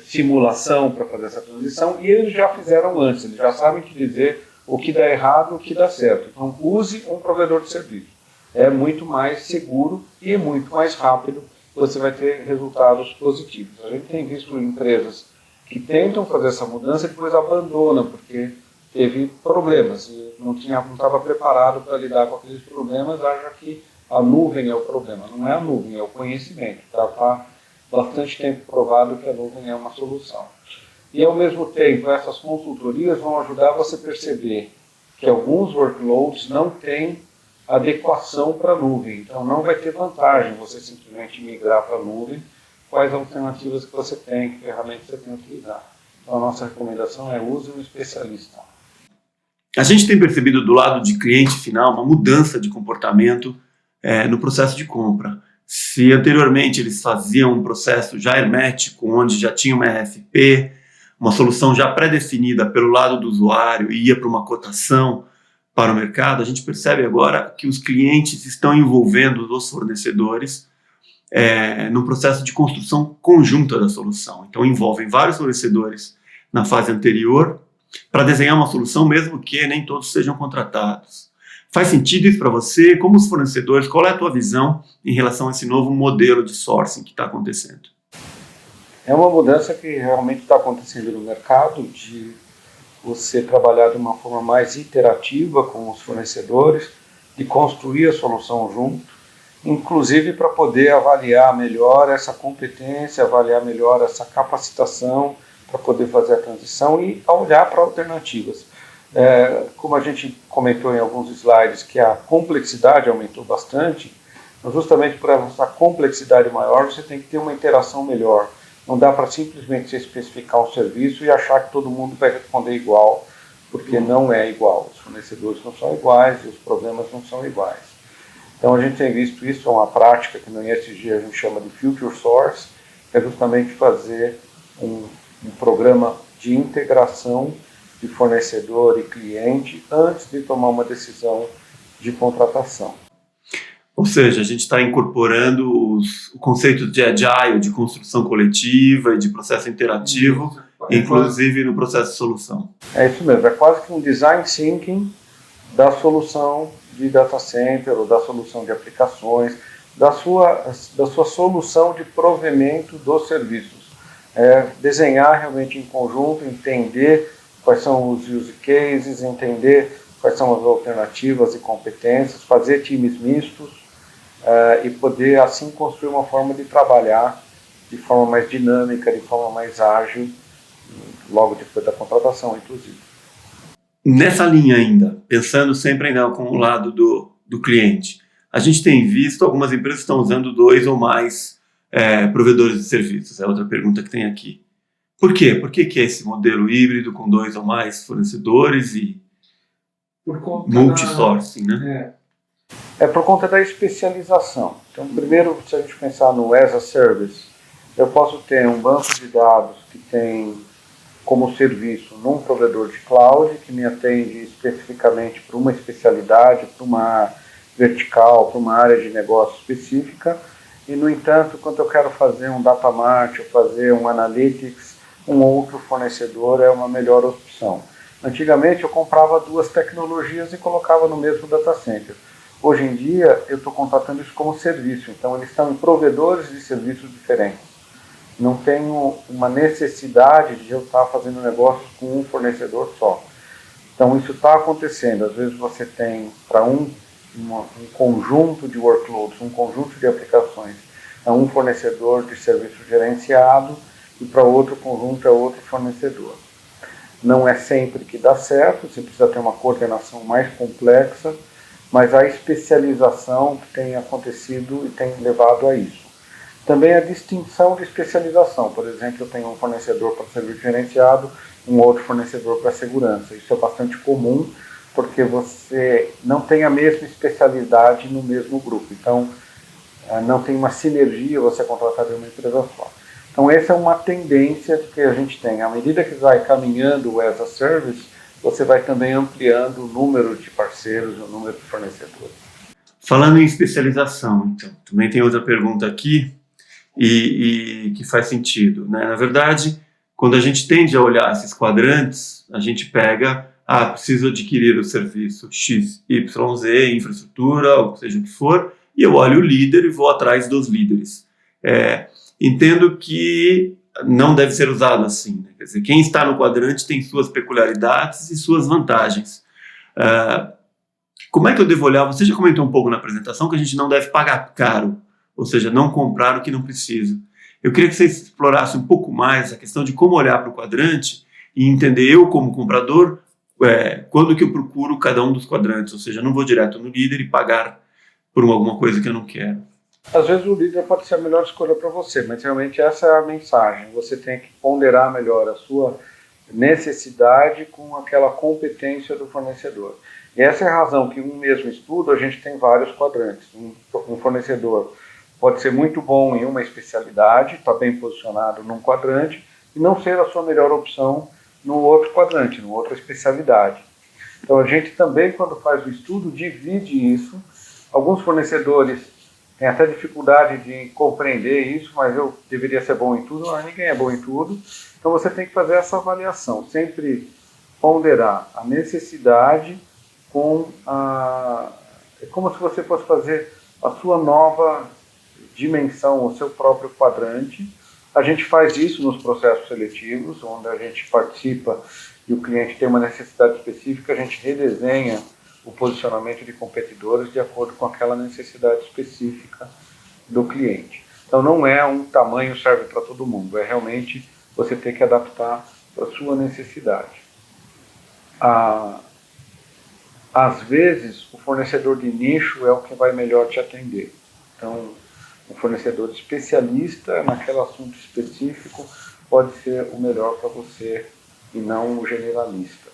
simulação para fazer essa transição, e eles já fizeram antes, eles já sabem te dizer o que dá errado e o que dá certo. Então, use um provedor de serviço. É muito mais seguro e muito mais rápido, você vai ter resultados positivos. A gente tem visto empresas que tentam fazer essa mudança e depois abandonam, porque teve problemas, e não estava preparado para lidar com aqueles problemas, acha que a nuvem é o problema. Não é a nuvem, é o conhecimento. Está bastante tempo provado que a nuvem é uma solução. E, ao mesmo tempo, essas consultorias vão ajudar você a perceber que alguns workloads não têm adequação para a nuvem. Então, não vai ter vantagem você simplesmente migrar para a nuvem. Quais alternativas que você tem, que ferramentas você tem que utilizar. Então, a nossa recomendação é use um especialista. A gente tem percebido do lado de cliente final uma mudança de comportamento no processo de compra. Se anteriormente eles faziam um processo já hermético, onde já tinha uma RFP, uma solução já pré-definida pelo lado do usuário e ia para uma cotação para o mercado, a gente percebe agora que os clientes estão envolvendo os fornecedores no processo de construção conjunta da solução. Então, envolvem vários fornecedores na fase anterior para desenhar uma solução, mesmo que nem todos sejam contratados. Faz sentido isso para você? Como os fornecedores, qual é a tua visão em relação a esse novo modelo de sourcing que está acontecendo? É uma mudança que realmente está acontecendo no mercado, de você trabalhar de uma forma mais iterativa com os fornecedores, de construir a solução junto, inclusive para poder avaliar melhor essa competência, avaliar melhor essa capacitação para poder fazer a transição e olhar para alternativas. Como a gente comentou em alguns slides, que a complexidade aumentou bastante, justamente por essa complexidade maior, você tem que ter uma interação melhor. Não dá para simplesmente você especificar um serviço e achar que todo mundo vai responder igual, porque não é igual. Os fornecedores não são iguais e os problemas não são iguais. Então a gente tem visto isso, é uma prática que no ESG a gente chama de Future Source, que é justamente fazer um programa de integração de fornecedor e cliente antes de tomar uma decisão de contratação. Ou seja, a gente está incorporando o conceito de agile, de construção coletiva e de processo interativo, inclusive no processo de solução. É isso mesmo, é quase que um design thinking da solução de data center ou da solução de aplicações, da sua solução de provimento dos serviços. Desenhar realmente em conjunto, entender quais são os use cases, entender quais são as alternativas e competências, fazer times mistos e poder assim construir uma forma de trabalhar de forma mais dinâmica, de forma mais ágil, logo depois da contratação, inclusive. Nessa linha ainda, pensando sempre ainda com o lado do cliente, a gente tem visto algumas empresas que estão usando 2 ou mais provedores de serviços. É outra pergunta que tem aqui. Por quê? Por que é esse modelo híbrido com 2 ou mais fornecedores e multi-sourcing, né? É por conta da especialização. Então, primeiro, se a gente pensar no as a service, eu posso ter um banco de dados que tem como serviço num provedor de cloud, que me atende especificamente para uma especialidade, para uma vertical, para uma área de negócio específica, e, no entanto, quando eu quero fazer um data mart, ou fazer um analytics, um outro fornecedor é uma melhor opção. Antigamente, eu comprava 2 tecnologias e colocava no mesmo data center. Hoje em dia, eu estou contratando isso como serviço, então eles estão em provedores de serviços diferentes. Não tenho uma necessidade de eu estar fazendo negócios com um fornecedor só. Então isso está acontecendo. Às vezes você tem para um conjunto de workloads, um conjunto de aplicações, é um fornecedor de serviço gerenciado e para outro conjunto é outro fornecedor. Não é sempre que dá certo, você precisa ter uma coordenação mais complexa, mas a especialização que tem acontecido e tem levado a isso. Também a distinção de especialização. Por exemplo, eu tenho um fornecedor para serviço gerenciado, um outro fornecedor para segurança. Isso é bastante comum, porque você não tem a mesma especialidade no mesmo grupo. Então, não tem uma sinergia você contratar de uma empresa só. Então, essa é uma tendência que a gente tem. À medida que vai caminhando o as a service, você vai também ampliando o número de parceiros, o número de fornecedores. Falando em especialização, então, também tem outra pergunta aqui, e que faz sentido, né? Na verdade, quando a gente tende a olhar esses quadrantes, a gente pega, preciso adquirir o serviço X, Y, Z, infraestrutura, ou seja o que for, e eu olho o líder e vou atrás dos líderes. Entendo que não deve ser usado assim, né? Quer dizer, quem está no quadrante tem suas peculiaridades e suas vantagens. Como é que eu devo olhar? Você já comentou um pouco na apresentação que a gente não deve pagar caro, ou seja, não comprar o que não precisa. Eu queria que você explorasse um pouco mais a questão de como olhar para o quadrante e entender eu, como comprador, quando que eu procuro cada um dos quadrantes, ou seja, eu não vou direto no líder e pagar por alguma coisa que eu não quero. Às vezes o líder pode ser a melhor escolha para você, mas realmente essa é a mensagem. Você tem que ponderar melhor a sua necessidade com aquela competência do fornecedor. E essa é a razão que, em um mesmo estudo, a gente tem vários quadrantes. Um fornecedor pode ser muito bom em uma especialidade, está bem posicionado num quadrante, e não ser a sua melhor opção no outro quadrante, numa outra especialidade. Então a gente também, quando faz o estudo, divide isso. Alguns fornecedores têm até dificuldade de compreender isso, mas eu deveria ser bom em tudo, mas ninguém é bom em tudo. Então você tem que fazer essa avaliação, sempre ponderar a necessidade com a... É como se você fosse fazer a sua nova dimensão, o seu próprio quadrante. A gente faz isso nos processos seletivos, onde a gente participa e o cliente tem uma necessidade específica, a gente redesenha o posicionamento de competidores de acordo com aquela necessidade específica do cliente. Então não é um tamanho serve para todo mundo, é realmente você ter que adaptar para a sua necessidade. Às vezes, o fornecedor de nicho é o que vai melhor te atender. Então, um fornecedor especialista naquele assunto específico pode ser o melhor para você e não o generalista.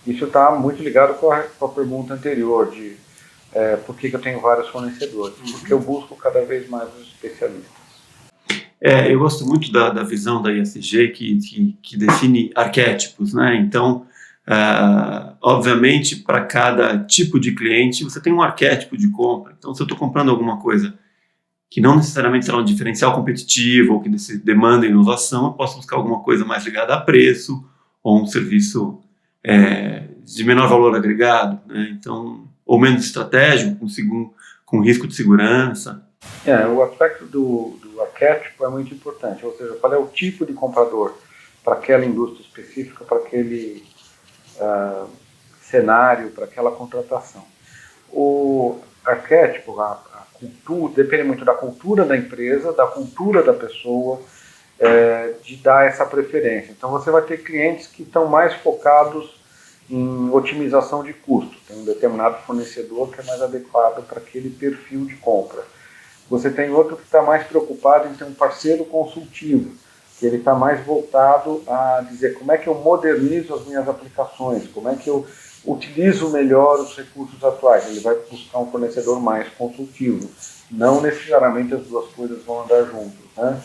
Isso está muito ligado com a pergunta anterior de por que eu tenho vários fornecedores. Porque eu busco cada vez mais os especialistas. Eu gosto muito da visão da ISG que define arquétipos, né? Então, obviamente, para cada tipo de cliente, você tem um arquétipo de compra. Então, se eu estou comprando alguma coisa que não necessariamente será um diferencial competitivo ou que demanda inovação, eu posso buscar alguma coisa mais ligada a preço ou um serviço de menor valor agregado, né? Então, ou menos estratégico, com risco de segurança. O aspecto do arquétipo é muito importante, ou seja, qual é o tipo de comprador para aquela indústria específica, para aquele cenário, para aquela contratação. O arquétipo, a cultura, depende muito da cultura da empresa, da cultura da pessoa, de dar essa preferência. Então você vai ter clientes que estão mais focados em otimização de custo. Tem um determinado fornecedor que é mais adequado para aquele perfil de compra. Você tem outro que está mais preocupado em ter um parceiro consultivo, que ele está mais voltado a dizer como é que eu modernizo as minhas aplicações, como é que eu utilizo melhor os recursos atuais. Ele vai buscar um fornecedor mais consultivo. Não necessariamente as duas coisas vão andar juntas, né?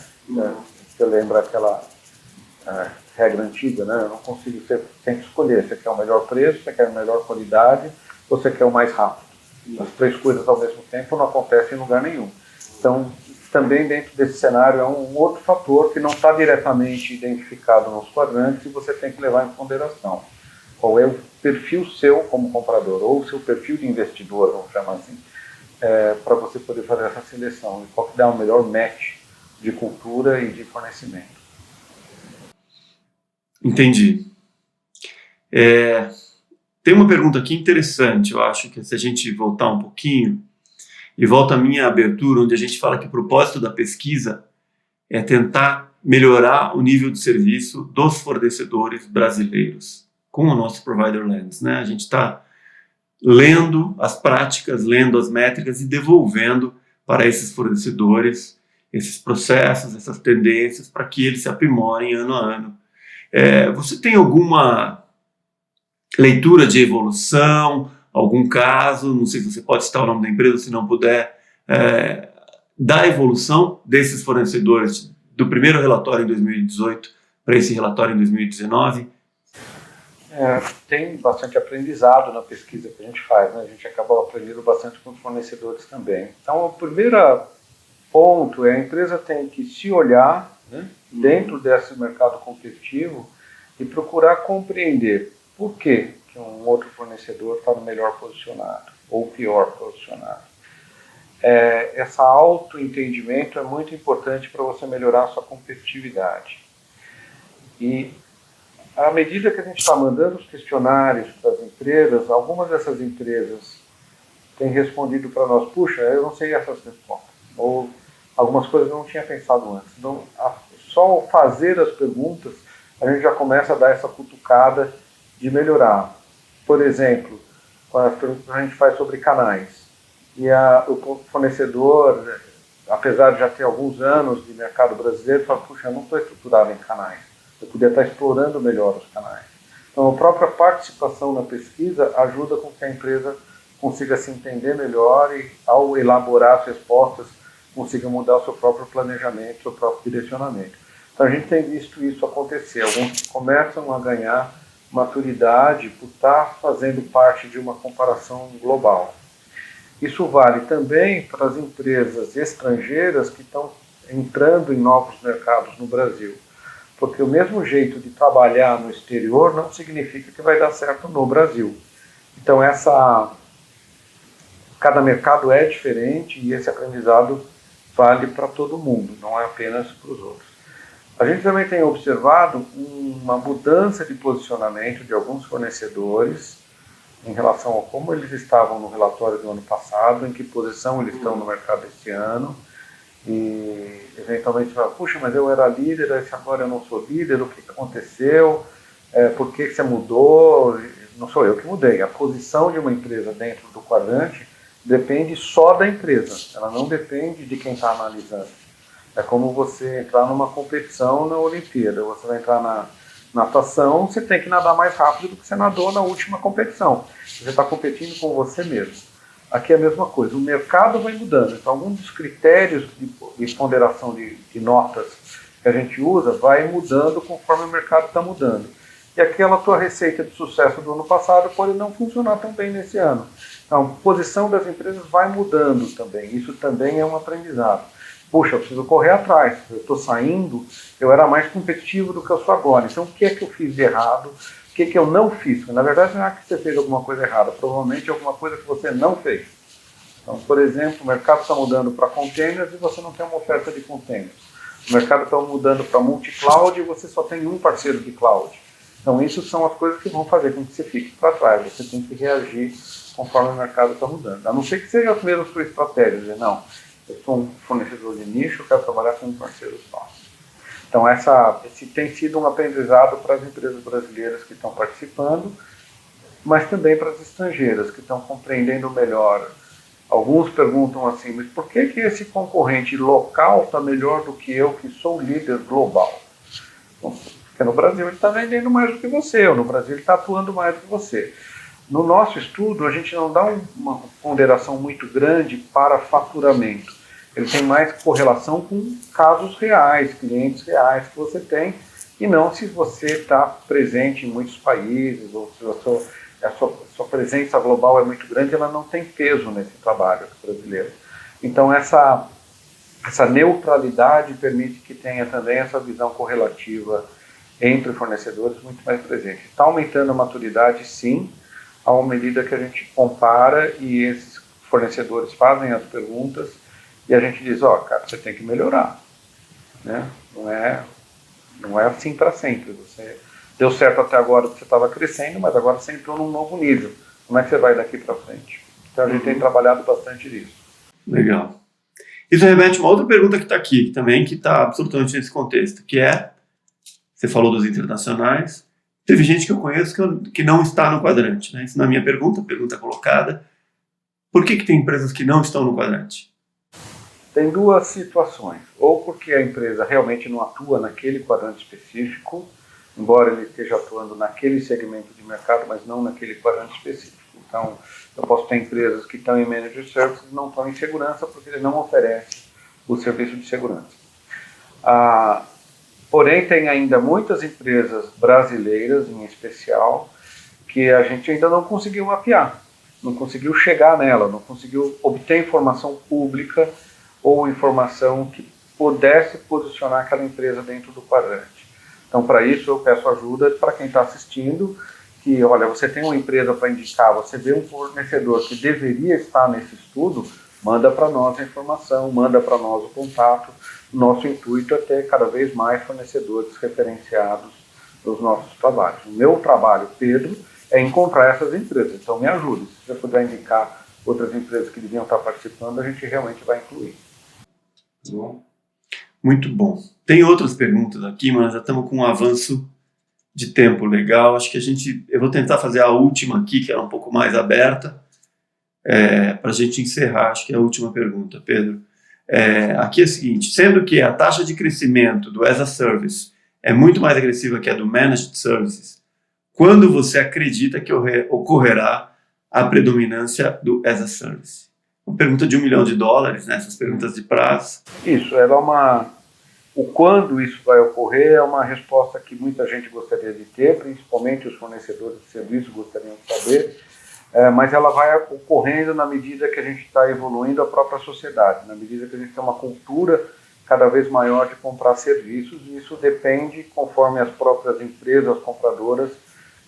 Você lembra aquela regra antiga, né? Eu não consigo, você tem que escolher. Você quer o melhor preço, você quer a melhor qualidade, ou você quer o mais rápido. As três coisas ao mesmo tempo não acontecem em lugar nenhum. Então, também dentro desse cenário é um outro fator que não está diretamente identificado nos quadrantes e você tem que levar em ponderação. Qual é o perfil seu como comprador, ou o seu perfil de investidor, vamos chamar assim, para você poder fazer essa seleção. E qual que dá o melhor match de cultura e de fornecimento. Entendi. Tem uma pergunta aqui interessante, eu acho que se a gente voltar um pouquinho, e volta à minha abertura, onde a gente fala que o propósito da pesquisa é tentar melhorar o nível de serviço dos fornecedores brasileiros com o nosso Provider Lens, né? A gente está lendo as práticas, lendo as métricas e devolvendo para esses fornecedores esses processos, essas tendências, para que eles se aprimorem ano a ano. Você tem alguma leitura de evolução, algum caso, não sei se você pode citar o nome da empresa, se não puder, da evolução desses fornecedores do primeiro relatório em 2018 para esse relatório em 2019? Tem bastante aprendizado na pesquisa que a gente faz, né? A gente acaba aprendendo bastante com os fornecedores também. Então, o primeiro ponto é a empresa tem que se olhar, né, dentro desse mercado competitivo e procurar compreender por que um outro fornecedor está melhor posicionado ou pior posicionado. Esse autoentendimento é muito importante para você melhorar a sua competitividade. E à medida que a gente está mandando os questionários para as empresas, algumas dessas empresas têm respondido para nós, puxa, eu não sei essas respostas, ou algumas coisas eu não tinha pensado antes. Então, só ao fazer as perguntas, a gente já começa a dar essa cutucada de melhorar. Por exemplo, quando as perguntas a gente faz sobre canais, e o fornecedor, apesar de já ter alguns anos de mercado brasileiro, fala, puxa, eu não estou estruturado em canais, eu podia estar explorando melhor os canais. Então, a própria participação na pesquisa ajuda com que a empresa consiga se entender melhor e, ao elaborar as respostas, consiga mudar o seu próprio planejamento, o seu próprio direcionamento. Então, a gente tem visto isso acontecer. Alguns começam a ganhar maturidade por estar fazendo parte de uma comparação global. Isso vale também para as empresas estrangeiras que estão entrando em novos mercados no Brasil. Porque o mesmo jeito de trabalhar no exterior não significa que vai dar certo no Brasil. Então, cada mercado é diferente e esse aprendizado vale para todo mundo, não é apenas para os outros. A gente também tem observado uma mudança de posicionamento de alguns fornecedores em relação a como eles estavam no relatório do ano passado, em que posição eles estão no mercado este ano, e eventualmente fala, puxa, mas eu era líder, agora eu não sou líder, o que aconteceu, por que você mudou? Não sou eu que mudei, a posição de uma empresa dentro do quadrante depende só da empresa, ela não depende de quem está analisando. É como você entrar numa competição na Olimpíada, você vai entrar na natação, você tem que nadar mais rápido do que você nadou na última competição. Você está competindo com você mesmo. Aqui é a mesma coisa, o mercado vai mudando, então alguns dos critérios de ponderação de notas que a gente usa vai mudando conforme o mercado está mudando. E aquela tua receita de sucesso do ano passado pode não funcionar tão bem nesse ano. Então, a posição das empresas vai mudando também, isso também é um aprendizado. Puxa, eu preciso correr atrás, eu estou saindo, eu era mais competitivo do que eu sou agora, então o que é que eu fiz de errado, o que é que eu não fiz? Porque, na verdade, não é que você fez alguma coisa errada, provavelmente é alguma coisa que você não fez. Então, por exemplo, o mercado está mudando para containers e você não tem uma oferta de containers. O mercado está mudando para multi-cloud e você só tem um parceiro de cloud. Então, isso são as coisas que vão fazer com que você fique para trás. Você tem que reagir conforme o mercado está mudando. A não ser que seja mesmo a sua estratégia, dizer, não, eu sou um fornecedor de nicho, eu quero trabalhar com um parceiro só. Então, esse tem sido um aprendizado para as empresas brasileiras que estão participando, mas também para as estrangeiras, que estão compreendendo melhor. Alguns perguntam assim, mas por que esse concorrente local está melhor do que eu, que sou líder global? Bom, porque no Brasil ele está vendendo mais do que você, ou no Brasil ele está atuando mais do que você. No nosso estudo, a gente não dá uma ponderação muito grande para faturamento. Ele tem mais correlação com casos reais, clientes reais que você tem, e não se você está presente em muitos países, ou se a sua presença global é muito grande, ela não tem peso nesse trabalho brasileiro. Então, essa neutralidade permite que tenha também essa visão correlativa entre fornecedores muito mais presente. Está aumentando a maturidade, sim, à medida que a gente compara e esses fornecedores fazem as perguntas e a gente diz, cara, você tem que melhorar, né? Não é assim para sempre. Você deu certo até agora que você estava crescendo, mas agora você entrou num novo nível. Como é que você vai daqui para frente? Então a gente tem trabalhado bastante nisso. Legal. Isso remete a uma outra pergunta que está aqui também, que está absolutamente nesse contexto, que é, você falou dos internacionais, teve gente que eu conheço que não está no quadrante, né? Isso não é minha pergunta colocada. Por que tem empresas que não estão no quadrante? Tem duas situações. Ou porque a empresa realmente não atua naquele quadrante específico, embora ele esteja atuando naquele segmento de mercado, mas não naquele quadrante específico. Então, eu posso ter empresas que estão em Manager Services e não estão em segurança porque ele não oferece o serviço de segurança. Porém, tem ainda muitas empresas brasileiras, em especial, que a gente ainda não conseguiu mapear, não conseguiu chegar nela, não conseguiu obter informação pública ou informação que pudesse posicionar aquela empresa dentro do quadrante. Então, para isso, eu peço ajuda para quem está assistindo, que, olha, você tem uma empresa para indicar, você vê um fornecedor que deveria estar nesse estudo, manda para nós a informação, manda para nós o contato. O nosso intuito é ter cada vez mais fornecedores referenciados nos nossos trabalhos. O meu trabalho, Pedro, é encontrar essas empresas. Então, me ajude. Se você puder indicar outras empresas que deviam estar participando, a gente realmente vai incluir. Bom. Muito bom. Tem outras perguntas aqui, mas já estamos com um avanço de tempo legal. Acho que eu vou tentar fazer a última aqui, que é um pouco mais aberta, para a gente encerrar. Acho que é a última pergunta, Pedro. Aqui é o seguinte, sendo que a taxa de crescimento do as a Service é muito mais agressiva que a do Managed Services, quando você acredita que ocorrerá a predominância do as a Service? Uma pergunta de $1 milhão, né? Essas perguntas de prazo. Isso, o quando isso vai ocorrer é uma resposta que muita gente gostaria de ter, principalmente os fornecedores de serviço gostariam de saber, mas ela vai ocorrendo na medida que a gente está evoluindo a própria sociedade, na medida que a gente tem uma cultura cada vez maior de comprar serviços, e isso depende conforme as próprias empresas compradoras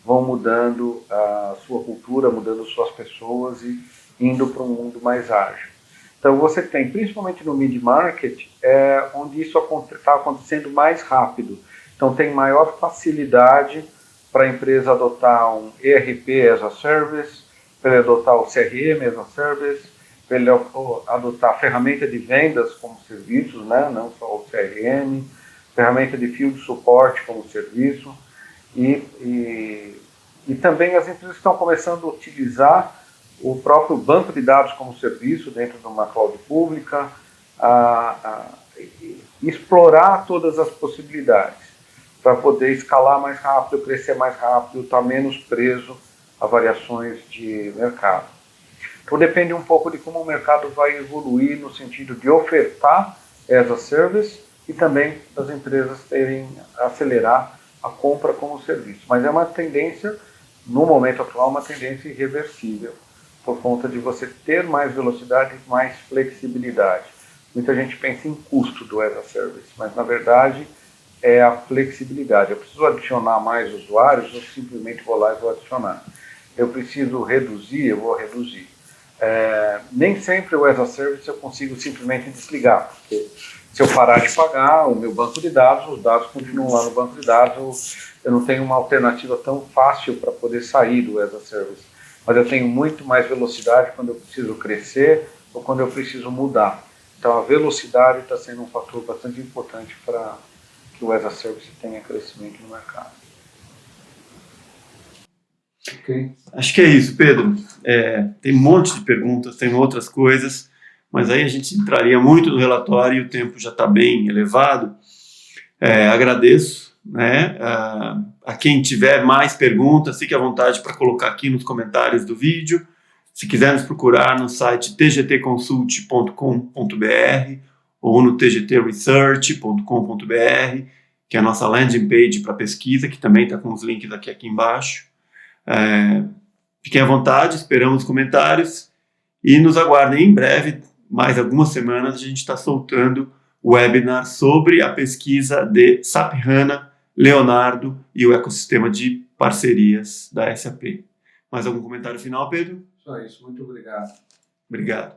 vão mudando a sua cultura, mudando suas pessoas e indo para um mundo mais ágil. Então você tem, principalmente no mid-market, onde isso está acontecendo mais rápido. Então tem maior facilidade para a empresa adotar um ERP as a Service, para ele adotar o CRM as a Service, para ele adotar a ferramenta de vendas como serviços, né? Não só o CRM, ferramenta de field support como serviço, e também as empresas estão começando a utilizar o próprio banco de dados como serviço dentro de uma cloud pública, explorar todas as possibilidades para poder escalar mais rápido, crescer mais rápido, estar menos preso a variações de mercado. Então depende um pouco de como o mercado vai evoluir no sentido de ofertar as a service e também das empresas acelerar a compra como serviço. Mas é uma tendência, no momento atual, uma tendência irreversível, por conta de você ter mais velocidade e mais flexibilidade. Muita gente pensa em custo do as a Service, mas na verdade é a flexibilidade. Eu preciso adicionar mais usuários, eu simplesmente vou lá e vou adicionar. Eu preciso reduzir, eu vou reduzir. Nem sempre o as a Service eu consigo simplesmente desligar, porque Se eu parar de pagar o meu banco de dados, os dados continuam lá no banco de dados, eu não tenho uma alternativa tão fácil para poder sair do as a service. Mas eu tenho muito mais velocidade quando eu preciso crescer ou quando eu preciso mudar. Então a velocidade está sendo um fator bastante importante para que o as a service tenha crescimento no mercado. Okay. Acho que é isso, Pedro. Tem um monte de perguntas, tem outras coisas, mas aí a gente entraria muito no relatório e o tempo já está bem elevado. Agradeço, né, a quem tiver mais perguntas, fique à vontade para colocar aqui nos comentários do vídeo. Se quiser nos procurar no site tgtconsult.com.br ou no tgtresearch.com.br, que é a nossa landing page para pesquisa, que também está com os links aqui embaixo. Fiquem à vontade, esperamos comentários e nos aguardem em breve, mais algumas semanas, a gente está soltando o webinar sobre a pesquisa de SAP HANA, Leonardo e o ecossistema de parcerias da SAP. Mais algum comentário final, Pedro? Só isso, muito obrigado. Obrigado.